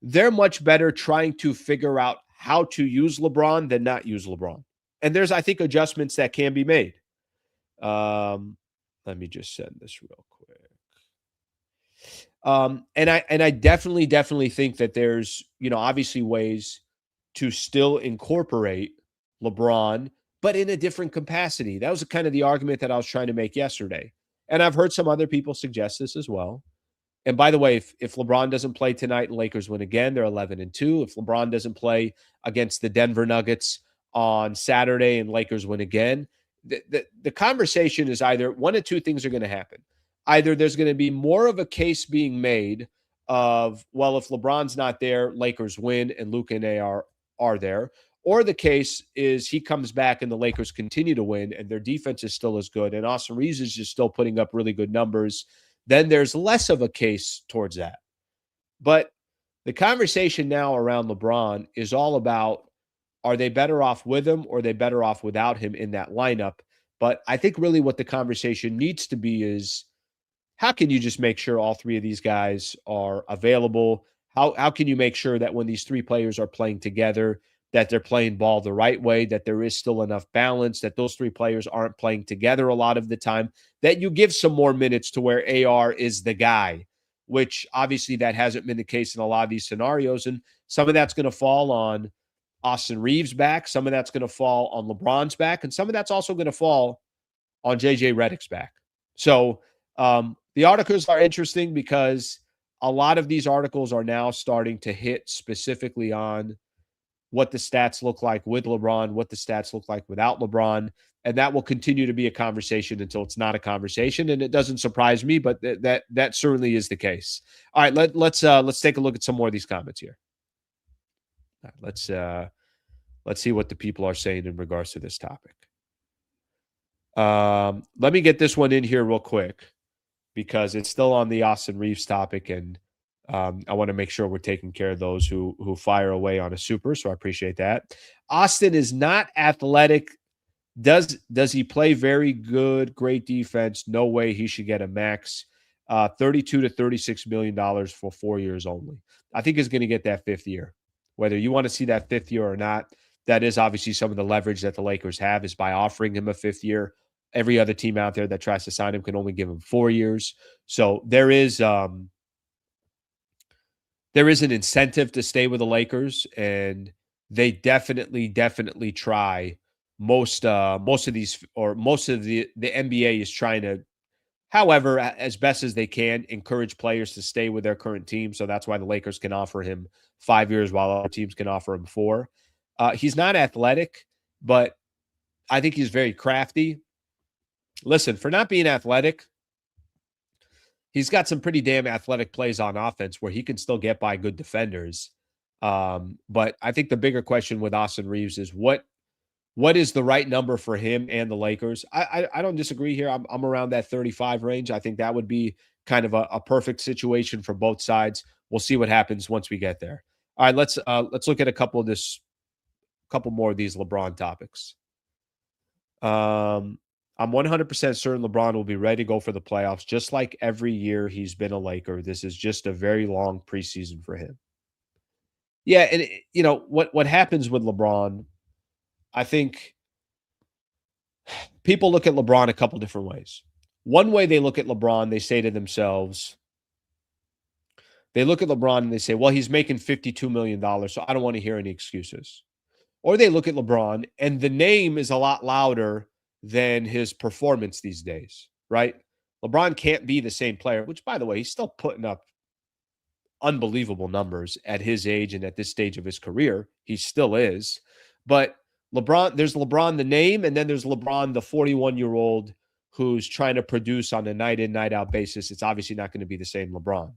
They're much better trying to figure out how to use LeBron than not use LeBron. And there's, I think, adjustments that can be made. Let me just send this real quick. And I definitely think that there's, obviously ways to still incorporate LeBron, but in a different capacity. That was kind of the argument that I was trying to make yesterday. And I've heard some other people suggest this as well. And by the way, if LeBron doesn't play tonight and Lakers win again, they're 11-2. If LeBron doesn't play against the Denver Nuggets on Saturday and Lakers win again, the conversation is either one of two things are going to happen. Either there's going to be more of a case being made of, well, if LeBron's not there, Lakers win and Luka and AR are there. Or the case is he comes back and the Lakers continue to win and their defense is still as good and Austin Reaves is just still putting up really good numbers. Then there's less of a case towards that. But the conversation now around LeBron is all about, are they better off with him or are they better off without him in that lineup? But I think really what the conversation needs to be is, how can you just make sure all three of these guys are available? How can you make sure that when these three players are playing together, that they're playing ball the right way, that there is still enough balance, that those three players aren't playing together a lot of the time, that you give some more minutes to where AR is the guy, which obviously that hasn't been the case in a lot of these scenarios. And some of that's going to fall on Austin Reaves' back. Some of that's going to fall on LeBron's back. And some of that's also going to fall on JJ Redick's back. So the articles are interesting because a lot of these articles are now starting to hit specifically on what the stats look like with LeBron, what the stats look like without LeBron. And that will continue to be a conversation until it's not a conversation. And it doesn't surprise me, but that certainly is the case. All right, let's take a look at some more of these comments here. All right, let's see what the people are saying in regards to this topic. Let me get this one in here real quick because it's still on the Austin Reaves topic, and I want to make sure we're taking care of those who fire away on a super, so I appreciate that. Austin is not athletic. Does he play very good, great defense? No way he should get a max $32 to $36 million for 4 years only. I think he's going to get that fifth year. Whether you want to see that fifth year or not, that is obviously some of the leverage that the Lakers have is by offering him a fifth year. Every other team out there that tries to sign him can only give him 4 years. So there is an incentive to stay with the Lakers, and they definitely try. Most of the NBA is trying to, however, as best as they can, encourage players to stay with their current team. So that's why the Lakers can offer him 5 years while other teams can offer him 4. He's not athletic, but I think he's very crafty. Listen, for not being athletic, He's got some pretty damn athletic plays on offense where he can still get by good defenders. But I think the bigger question with Austin Reaves is what is the right number for him and the Lakers? I don't disagree here. I'm around that 35 range. I think that would be kind of a perfect situation for both sides. We'll see what happens once we get there. All right, let's look at a couple more of these LeBron topics. I'm 100% certain LeBron will be ready to go for the playoffs, just like every year he's been a Laker. This is just a very long preseason for him. Yeah, and what happens with LeBron, I think people look at LeBron a couple different ways. One way they look at LeBron, they say to themselves, they look at LeBron and they say, well, he's making $52 million, so I don't want to hear any excuses. Or they look at LeBron and the name is a lot louder than his performance these days, right? LeBron can't be the same player, which, by the way, he's still putting up unbelievable numbers at his age and at this stage of his career. He still is. But there's LeBron, the name, and then there's LeBron, the 41-year-old who's trying to produce on a night in, night out basis. It's obviously not going to be the same LeBron.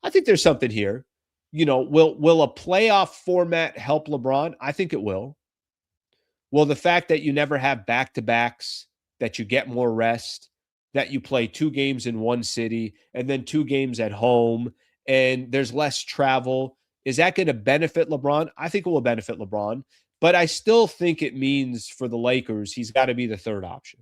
I think there's something here. Will a playoff format help LeBron? I think it will. Will the fact that you never have back-to-backs, that you get more rest, that you play 2 games in one city and then 2 games at home, and there's less travel, is that going to benefit LeBron? I think it will benefit LeBron, but I still think it means for the Lakers, he's got to be the third option.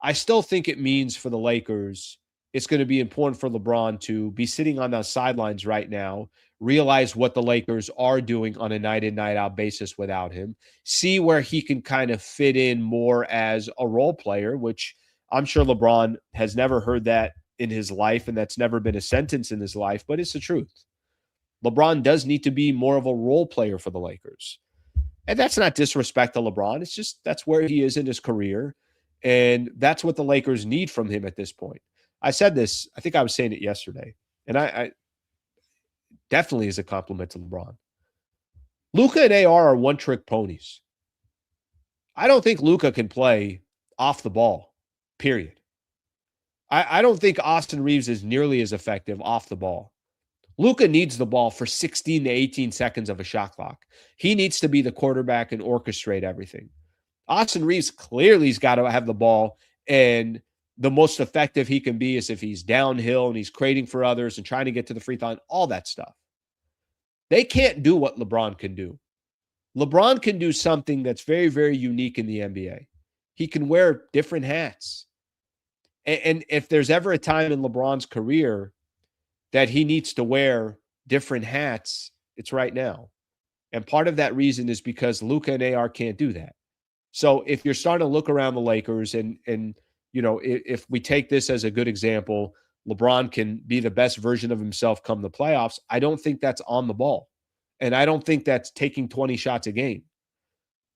I still think it means for the Lakers, it's going to be important for LeBron to be sitting on the sidelines right now, realize what the Lakers are doing on a night in, night out basis without him, see where he can kind of fit in more as a role player, which I'm sure LeBron has never heard that in his life, and that's never been a sentence in his life, but it's the truth. LeBron does need to be more of a role player for the Lakers. And that's not disrespect to LeBron. It's just that's where he is in his career, and that's what the Lakers need from him at this point. I said this, I think I was saying it yesterday, and I definitely is a compliment to LeBron. Luka and AR are one-trick ponies. I don't think Luka can play off the ball, period. I don't think Austin Reaves is nearly as effective off the ball. Luka needs the ball for 16 to 18 seconds of a shot clock. He needs to be the quarterback and orchestrate everything. Austin Reaves clearly has got to have the ball, and the most effective he can be is if he's downhill and he's creating for others and trying to get to the free throw line, all that stuff. They can't do what LeBron can do. LeBron can do something that's very, very unique in the NBA. He can wear different hats. And if there's ever a time in LeBron's career that he needs to wear different hats, it's right now. And part of that reason is because Luka and AR can't do that. So if you're starting to look around the Lakers and if we take this as a good example, LeBron can be the best version of himself come the playoffs. I don't think that's on the ball. And I don't think that's taking 20 shots a game.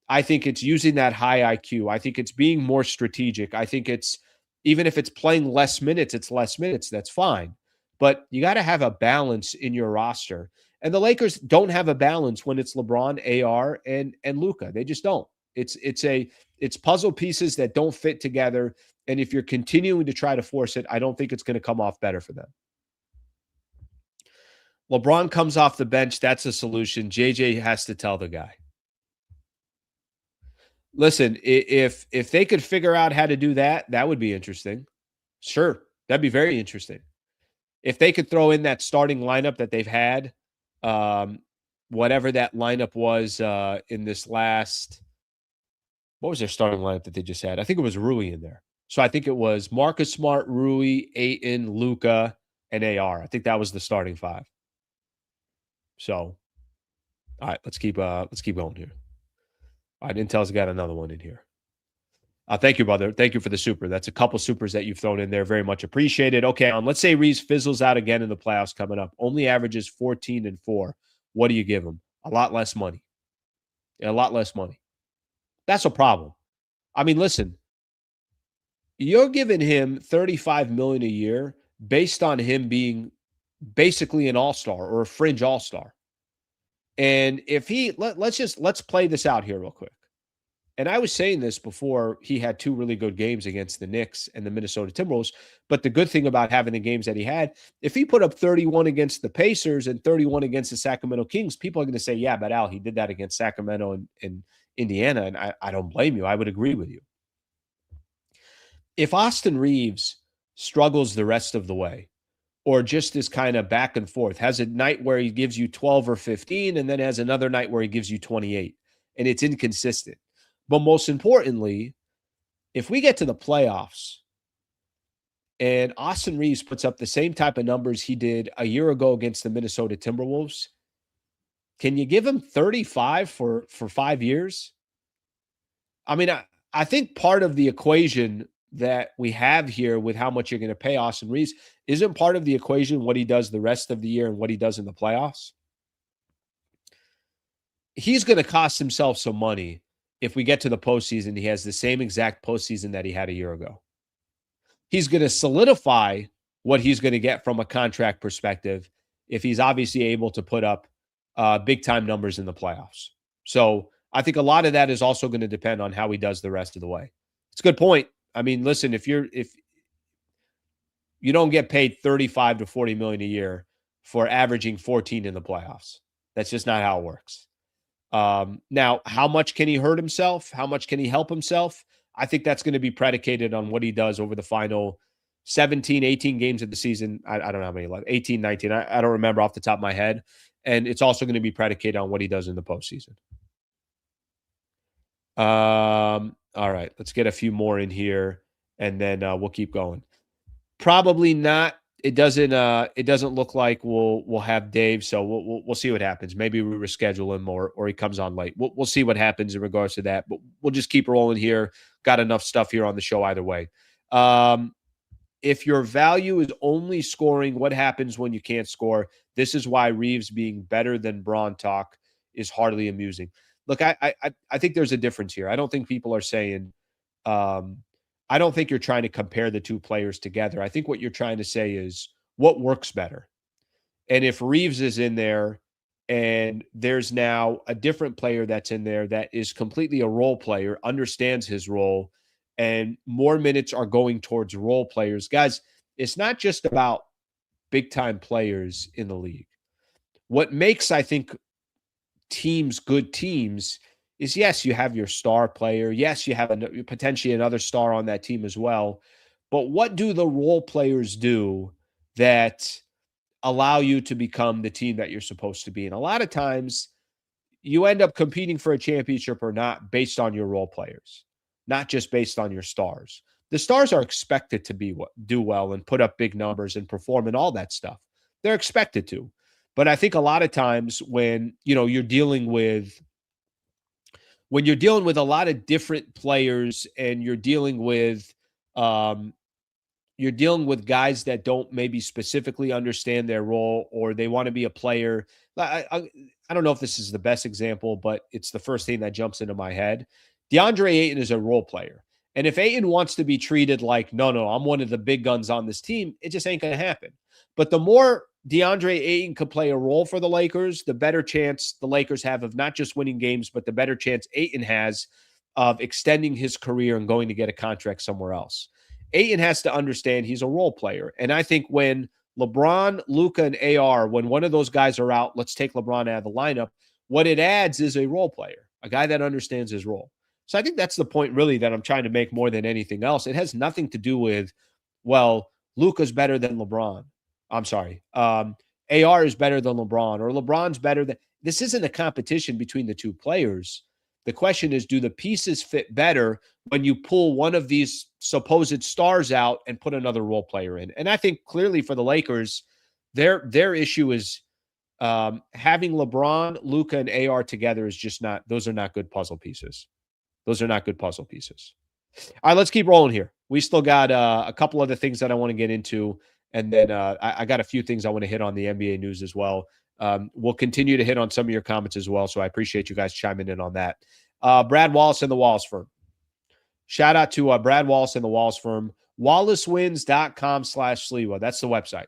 I think it's using that high IQ. I think it's being more strategic. I think it's, even if it's playing less minutes, it's less minutes. That's fine. But you got to have a balance in your roster. And the Lakers don't have a balance when it's LeBron, AR, and Luka. They just don't. It's puzzle pieces that don't fit together. And if you're continuing to try to force it, I don't think it's going to come off better for them. LeBron comes off the bench. That's a solution. JJ has to tell the guy. Listen, if they could figure out how to do that, that would be interesting. Sure, that'd be very interesting. If they could throw in that starting lineup that they've had, whatever that lineup was in this last, what was their starting lineup that they just had? I think it was Rui in there. So I think it was Marcus Smart, Rui, Ayton, Luka, and AR. I think that was the starting 5. So, all right, let's keep going here. All right, Intel's got another one in here. Thank you, brother. Thank you for the super. That's a couple supers that you've thrown in there. Very much appreciated. Okay, let's say Reaves fizzles out again in the playoffs coming up. Only averages 14 and 4. What do you give him? A lot less money. A lot less money. That's a problem. I mean, listen, you're giving him $35 million a year based on him being basically an all-star or a fringe all-star. And if let's play this out here real quick. And I was saying this before he had two really good games against the Knicks and the Minnesota Timberwolves. But the good thing about having the games that he had, if he put up 31 against the Pacers and 31 against the Sacramento Kings, people are going to say, yeah, but Al, he did that against Sacramento and Indiana. And I don't blame you. I would agree with you. If Austin Reaves struggles the rest of the way, or just is kind of back and forth, has a night where he gives you 12 or 15, and then has another night where he gives you 28, and it's inconsistent. But most importantly, if we get to the playoffs and Austin Reaves puts up the same type of numbers he did a year ago against the Minnesota Timberwolves, can you give him 35 for 5 years? I mean, I think part of the equation that we have here with how much you're going to pay Austin Reaves isn't part of the equation what he does the rest of the year and what he does in the playoffs. He's going to cost himself some money if we get to the postseason. He has the same exact postseason that he had a year ago. He's going to solidify what he's going to get from a contract perspective if he's obviously able to put up big time numbers in the playoffs. So I think a lot of that is also going to depend on how he does the rest of the way. It's a good point. I mean, listen, if you don't get paid 35 to 40 million a year for averaging 14 in the playoffs, that's just not how it works. Now, how much can he hurt himself? How much can he help himself? I think that's going to be predicated on what he does over the final 17, 18 games of the season. I don't know how many left, 18, 19. I don't remember off the top of my head. And it's also going to be predicated on what he does in the postseason. All right, let's get a few more in here, and then we'll keep going. Probably not. It doesn't look like we'll have Dave, so we'll see what happens. Maybe we reschedule him or he comes on late. We'll see what happens in regards to that, but we'll just keep rolling here. Got enough stuff here on the show either way. If your value is only scoring, what happens when you can't score? This is why Reaves being better than Braun talk is hardly amusing. Look, I think there's a difference here. I don't think people are saying I don't think you're trying to compare the two players together. I think what you're trying to say is what works better. And if Reaves is in there and there's now a different player that's in there that is completely a role player, understands his role, and more minutes are going towards role players. Guys, it's not just about big-time players in the league. What makes, I think, teams good teams is, yes, you have your star player. Yes, you have potentially another star on that team as well. But what do the role players do that allow you to become the team that you're supposed to be? And a lot of times you end up competing for a championship or not based on your role players, not just based on your stars. The stars are expected to do well and put up big numbers and perform and all that stuff. They're expected to. But I think a lot of times when, you're dealing with a lot of different players and you're dealing with guys that don't maybe specifically understand their role, or they want to be a player. I don't know if this is the best example, but it's the first thing that jumps into my head. DeAndre Ayton is a role player. And if Ayton wants to be treated like, no, I'm one of the big guns on this team, it just ain't going to happen. But the more DeAndre Ayton could play a role for the Lakers, the better chance the Lakers have of not just winning games, but the better chance Ayton has of extending his career and going to get a contract somewhere else. Ayton has to understand he's a role player. And I think when LeBron, Luka, and AR, when one of those guys are out, let's take LeBron out of the lineup, what it adds is a role player, a guy that understands his role. So I think that's the point really that I'm trying to make more than anything else. It has nothing to do with, well, Luka's better than LeBron. I'm sorry. AR is better than LeBron, or LeBron's better than. This isn't a competition between the two players. The question is, do the pieces fit better when you pull one of these supposed stars out and put another role player in? And I think clearly for the Lakers, their issue is having LeBron, Luka, and AR together is just not. Those are not good puzzle pieces. Those are not good puzzle pieces. All right, let's keep rolling here. We still got a couple other things that I want to get into. And then I got a few things I want to hit on the NBA news as well. We'll continue to hit on some of your comments as well. So I appreciate you guys chiming in on that. Brad Wallace and the Wallace Firm. Shout out to Brad Wallace and the Wallace Firm. WallaceWins.com/Sliwa. That's the website.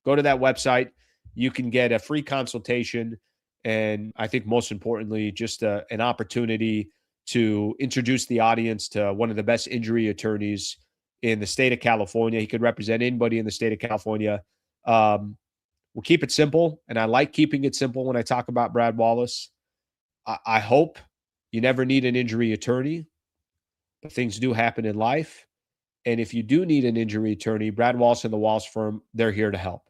Go to that website. You can get a free consultation. And I think most importantly, just an opportunity to introduce the audience to one of the best injury attorneys in the state of California. He could represent anybody in the state of California. We'll keep it simple, and I like keeping it simple when I talk about Brad Wallace. I hope you never need an injury attorney, but things do happen in life. And if you do need an injury attorney, Brad Wallace and the Wallace Firm, they're here to help.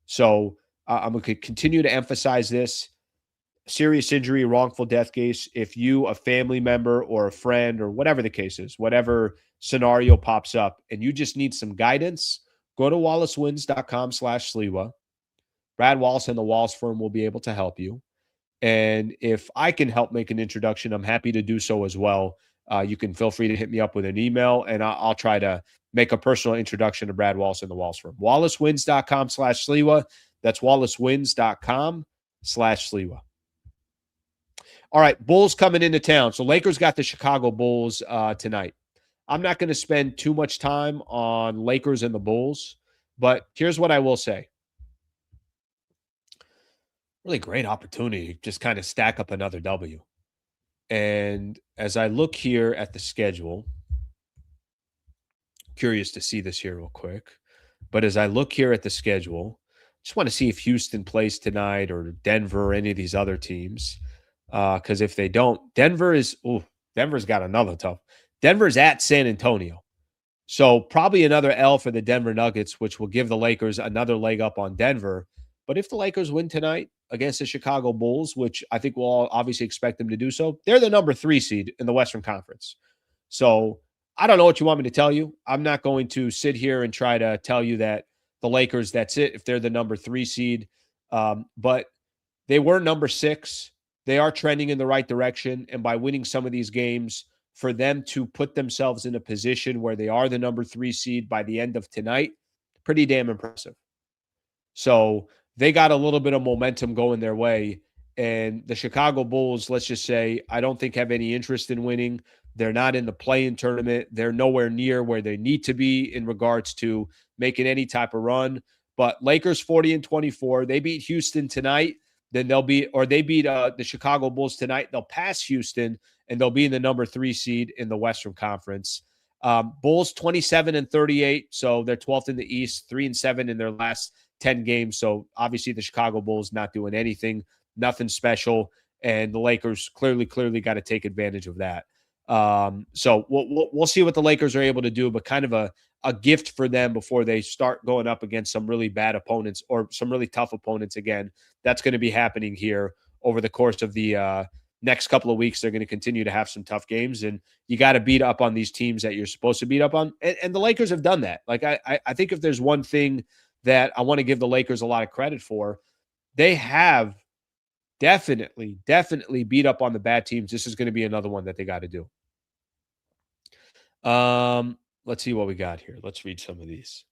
So I'm going to continue to emphasize this. Serious injury, wrongful death case, if you, a family member or a friend or whatever the case is, whatever scenario pops up and you just need some guidance, go to wallacewins.com/Sliwa. Brad Wallace and the Wallace Firm will be able to help you. And if I can help make an introduction, I'm happy to do so as well. You can feel free to hit me up with an email, and I'll try to make a personal introduction to Brad Wallace and the Wallace Firm. wallacewins.com/Sliwa. That's wallacewins.com/Sliwa. All right, Bulls coming into town. So Lakers got the Chicago Bulls tonight. I'm not going to spend too much time on Lakers and the Bulls, but here's what I will say. Really great opportunity, just kind of stack up another W. And as I look here at the schedule, curious to see this here real quick. But as I look here at the schedule, just want to see if Houston plays tonight or Denver or any of these other teams. Because if they don't, Denver's got another tough. Denver's at San Antonio. So probably another L for the Denver Nuggets, which will give the Lakers another leg up on Denver. But if the Lakers win tonight against the Chicago Bulls, which I think we'll all obviously expect them to do so, they're the number 3 seed in the Western Conference. So I don't know what you want me to tell you. I'm not going to sit here and try to tell you that the Lakers, that's it, if they're the number 3 seed. But they were number 6. They are trending in the right direction. And by winning some of these games, for them to put themselves in a position where they are the number 3 seed by the end of tonight, pretty damn impressive. So they got a little bit of momentum going their way. And the Chicago Bulls, let's just say, I don't think have any interest in winning. They're not in the play-in tournament. They're nowhere near where they need to be in regards to making any type of run. But Lakers 40-24. They beat Houston tonight. Then they beat the Chicago Bulls tonight. They'll pass Houston, and they'll be in the number 3 seed in the Western Conference. Bulls 27-38, so they're 12th in the East, 3-7 in their last 10 games. So obviously the Chicago Bulls not doing anything, nothing special, and the Lakers clearly got to take advantage of that. So we'll see what the Lakers are able to do, but kind of a gift for them before they start going up against some really bad opponents or some really tough opponents again. That's going to be happening here over the course of the next couple of weeks. They're going to continue to have some tough games, and you got to beat up on these teams that you're supposed to beat up on. And the Lakers have done that. Like I think if there's one thing that I want to give the Lakers a lot of credit for, they have definitely beat up on the bad teams. This is going to be another one that they got to do. Let's see what we got here. Let's read some of these.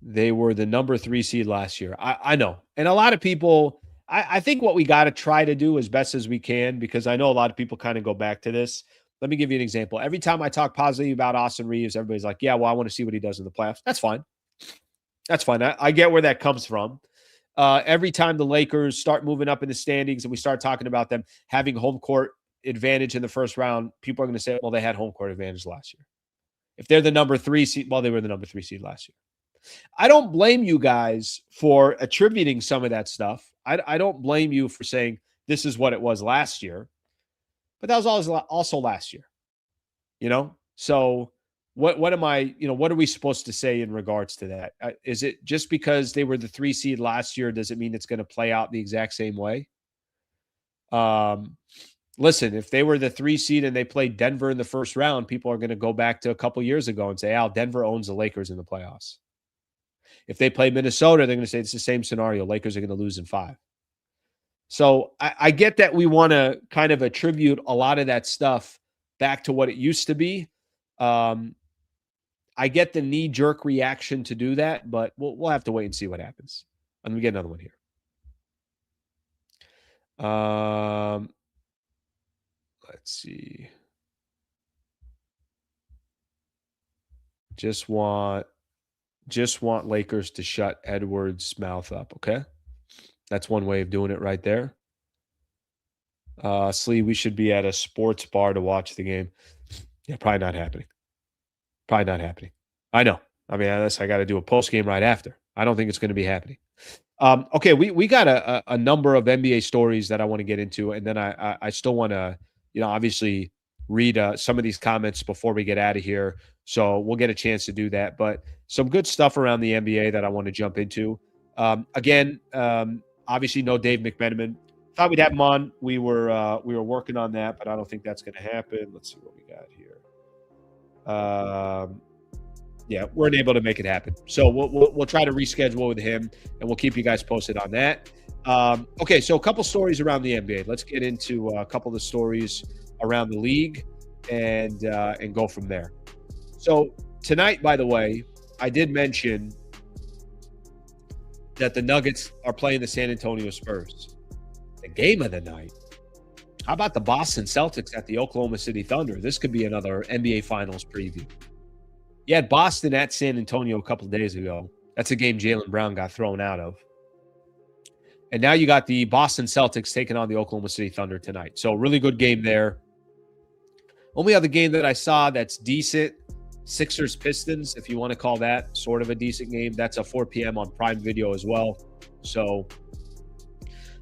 They were the number 3 seed last year. I know. And a lot of people, I think what we got to try to do as best as we can, because I know a lot of people kind of go back to this. Let me give you an example. Every time I talk positively about Austin Reaves, everybody's like, yeah, well, I want to see what he does in the playoffs. That's fine. That's fine. I get where that comes from. Every time the Lakers start moving up in the standings and we start talking about them having home court advantage in the first round, people are going to say, well, they had home court advantage last year. If they're the number 3 seed, well, they were the number 3 seed last year. I don't blame you guys for attributing some of that stuff. I don't blame you for saying this is what it was last year, but that was also last year, So what am I, what are we supposed to say in regards to that? Is it just because they were the 3 seed last year, does it mean it's going to play out the exact same way? Listen, if they were the 3 seed and they played Denver in the first round, people are going to go back to a couple years ago and say, Denver owns the Lakers in the playoffs. If they play Minnesota, they're going to say it's the same scenario. Lakers are going to lose in 5. So I get that we want to kind of attribute a lot of that stuff back to what it used to be. I get the knee-jerk reaction to do that, but we'll have to wait and see what happens. Let me get another one here. Let's see. Just want Lakers to shut Edwards' mouth up, okay? That's one way of doing it right there. Slee, we should be at a sports bar to watch the game. Yeah, probably not happening. Probably not happening. I know. I mean, unless I got to do a post game right after. I don't think it's going to be happening. Okay, we got a number of NBA stories that I want to get into, and then I still want to, obviously read some of these comments before we get out of here. So we'll get a chance to do that. But some good stuff around the NBA that I want to jump into. Obviously, no Dave McMenamin. Thought we'd have him on. We were working on that, but I don't think that's going to happen. Let's see what we got here. Yeah, weren't able to make it happen. So we'll try to reschedule with him, and we'll keep you guys posted on that. Okay, so a couple stories around the NBA. Let's get into a couple of the stories around the league and go from there. So tonight, by the way, I did mention that the Nuggets are playing the San Antonio Spurs. The game of the night. How about the Boston Celtics at the Oklahoma City Thunder? This could be another NBA Finals preview. You had Boston at San Antonio a couple of days ago. That's a game Jaylen Brown got thrown out of. And now you got the Boston Celtics taking on the Oklahoma City Thunder tonight. So really good game there. Only other game that I saw that's decent, Sixers Pistons, if you want to call that sort of a decent game. That's a 4 p.m. on Prime Video as well. So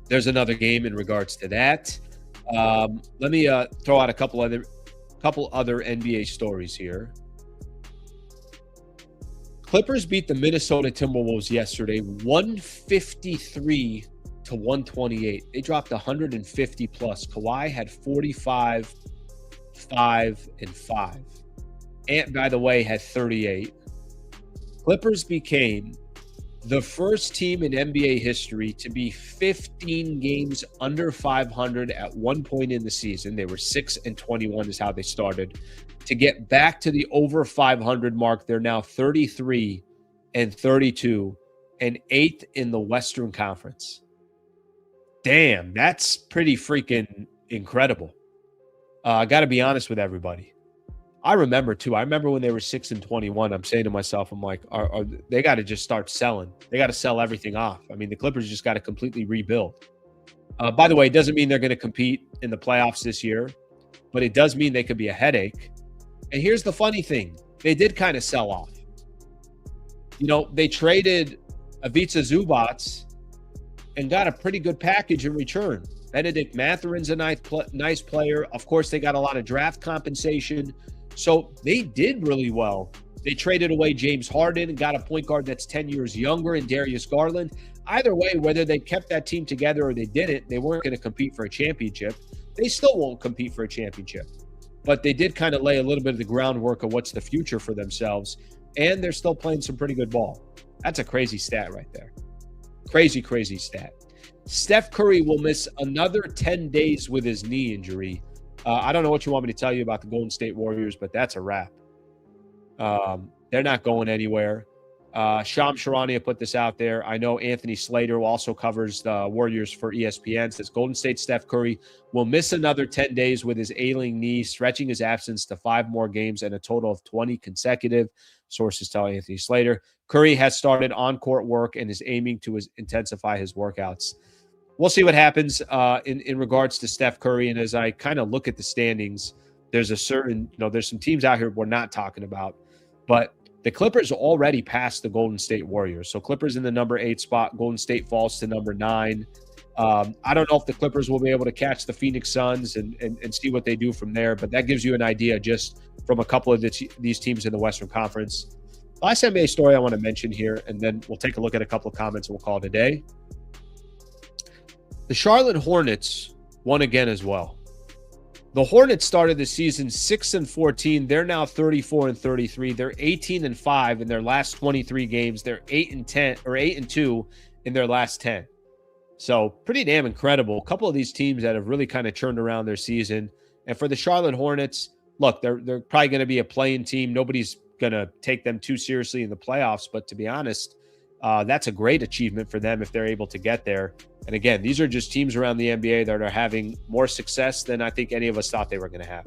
there's another game in regards to that. Let me throw out a couple other NBA stories here. Clippers beat the Minnesota Timberwolves yesterday, 153 to 128. They dropped 150 plus. Kawhi had 45, 5, and 5. Ant, by the way, had 38. Clippers became the first team in NBA history to be 15 games under 500 at one point in the season. They were 6-21 is how they started. To get back to the over 500 mark, they're now 33-32 and 8th in the Western Conference. Damn, that's pretty freaking incredible. I got to be honest with everybody. I remember when they were 6-21, I'm saying to myself, I'm like, they got to just start selling. They got to sell everything off. I mean, the Clippers just got to completely rebuild. By the way, it doesn't mean they're going to compete in the playoffs this year, but it does mean they could be a headache. And here's the funny thing. They did kind of sell off. They traded Ivica Zubac and got a pretty good package in return. Benedict Matherin's a nice player. Of course, they got a lot of draft compensation. So they did really well. They traded away James Harden and got a point guard that's 10 years younger in Darius Garland. Either way, whether they kept that team together or they didn't, they weren't going to compete for a championship. They still won't compete for a championship. But they did kind of lay a little bit of the groundwork of what's the future for themselves. And they're still playing some pretty good ball. That's a crazy stat right there. Crazy, crazy stat. Steph Curry will miss another 10 days with his knee injury. I don't know what you want me to tell you about the Golden State Warriors, but that's a wrap. They're not going anywhere. Shams Charania put this out there. I know Anthony Slater, who also covers the Warriors for ESPN, says Golden State Steph Curry will miss another 10 days with his ailing knee, stretching his absence to 5 more games and a total of 20 consecutive. Sources tell Anthony Slater. Curry has started on-court work and is aiming to intensify his workouts. We'll see what happens in regards to Steph Curry. And as I kind of look at the standings, there's there's some teams out here we're not talking about, but the Clippers already passed the Golden State Warriors. So Clippers in the number 8 spot, Golden State falls to number 9. I don't know if the Clippers will be able to catch the Phoenix Suns and see what they do from there, but that gives you an idea just from a couple of these teams in the Western Conference. Last NBA story I want to mention here, and then we'll take a look at a couple of comments and we'll call it a day. The Charlotte Hornets won again as well. The Hornets started the season 6-14. They're now 34-33. They're 18-5 in their last 23 games. They're 8-2 in their last 10. So pretty damn incredible. A couple of these teams that have really kind of turned around their season. And for the Charlotte Hornets, look, they're probably going to be a playing team. Nobody's going to take them too seriously in the playoffs. But to be honest, that's a great achievement for them if they're able to get there. And again, these are just teams around the NBA that are having more success than I think any of us thought they were going to have.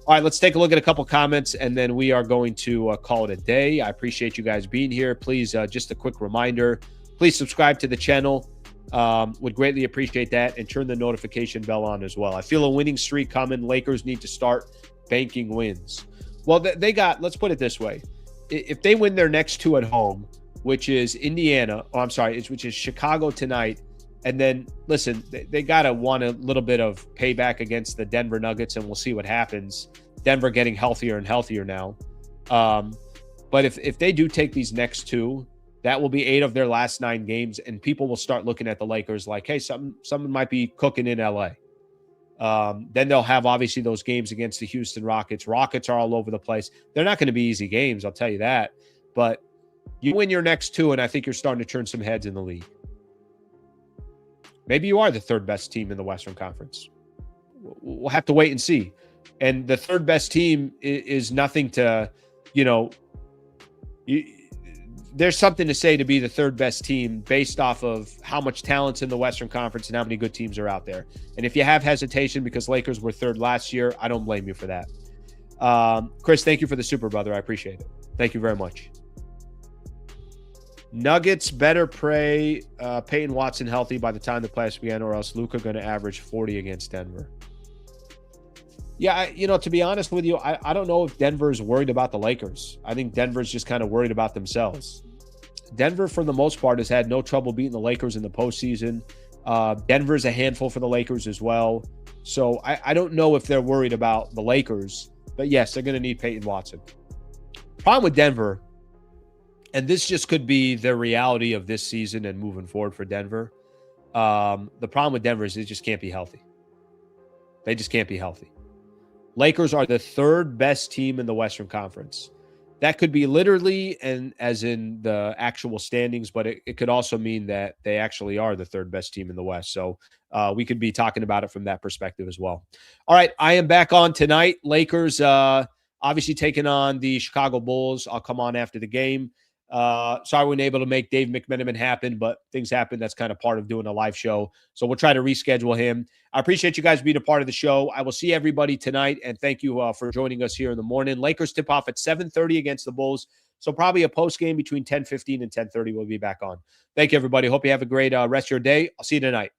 All right, let's take a look at a couple comments, and then we are going to call it a day. I appreciate you guys being here. Please, just a quick reminder, please subscribe to the channel. Would greatly appreciate that, and turn the notification bell on as well. I feel a winning streak coming. Lakers need to start banking wins. Well, they got, let's put it this way. If they win their next 2 at home, which is which is Chicago tonight, and then, listen, they got to want a little bit of payback against the Denver Nuggets, and we'll see what happens. Denver getting healthier and healthier now. But if they do take these next 2, that will be 8 of their last 9 games, and people will start looking at the Lakers like, hey, someone might be cooking in LA. Then they'll have, obviously, those games against the Houston Rockets. Rockets are all over the place. They're not going to be easy games, I'll tell you that. But you win your next 2, and I think you're starting to turn some heads in the league. Maybe you are the 3rd best team in the Western Conference. We'll have to wait and see. And the 3rd best team is nothing to, there's something to say to be the 3rd best team based off of how much talent's in the Western Conference and how many good teams are out there. And if you have hesitation because Lakers were 3rd last year, I don't blame you for that. Chris, thank you for the super, brother. I appreciate it. Thank you very much. Nuggets better pray Peyton Watson healthy by the time the playoffs begin, or else Luka going to average 40 against Denver. Yeah, to be honest with you, I don't know if Denver's worried about the Lakers. I think Denver's just kind of worried about themselves. Denver, for the most part, has had no trouble beating the Lakers in the postseason. Denver's a handful for the Lakers as well. So I don't know if they're worried about the Lakers. But yes, they're going to need Peyton Watson. Problem with Denver, and this just could be the reality of this season and moving forward for Denver. The problem with Denver is they just can't be healthy. They just can't be healthy. Lakers are the 3rd best team in the Western Conference. That could be literally and as in the actual standings, but it could also mean that they actually are the 3rd best team in the West. So we could be talking about it from that perspective as well. All right, I am back on tonight. Lakers obviously taking on the Chicago Bulls. I'll come on after the game. Sorry we weren't able to make Dave McMenamin happen, but things happen. That's kind of part of doing a live show. So we'll try to reschedule him. I appreciate you guys being a part of the show. I will see everybody tonight, and thank you for joining us here in the morning. Lakers tip off at 7:30 against the Bulls. So probably a post game between 10:15 and 10:30. We'll be back on. Thank you, everybody. Hope you have a great rest of your day. I'll see you tonight.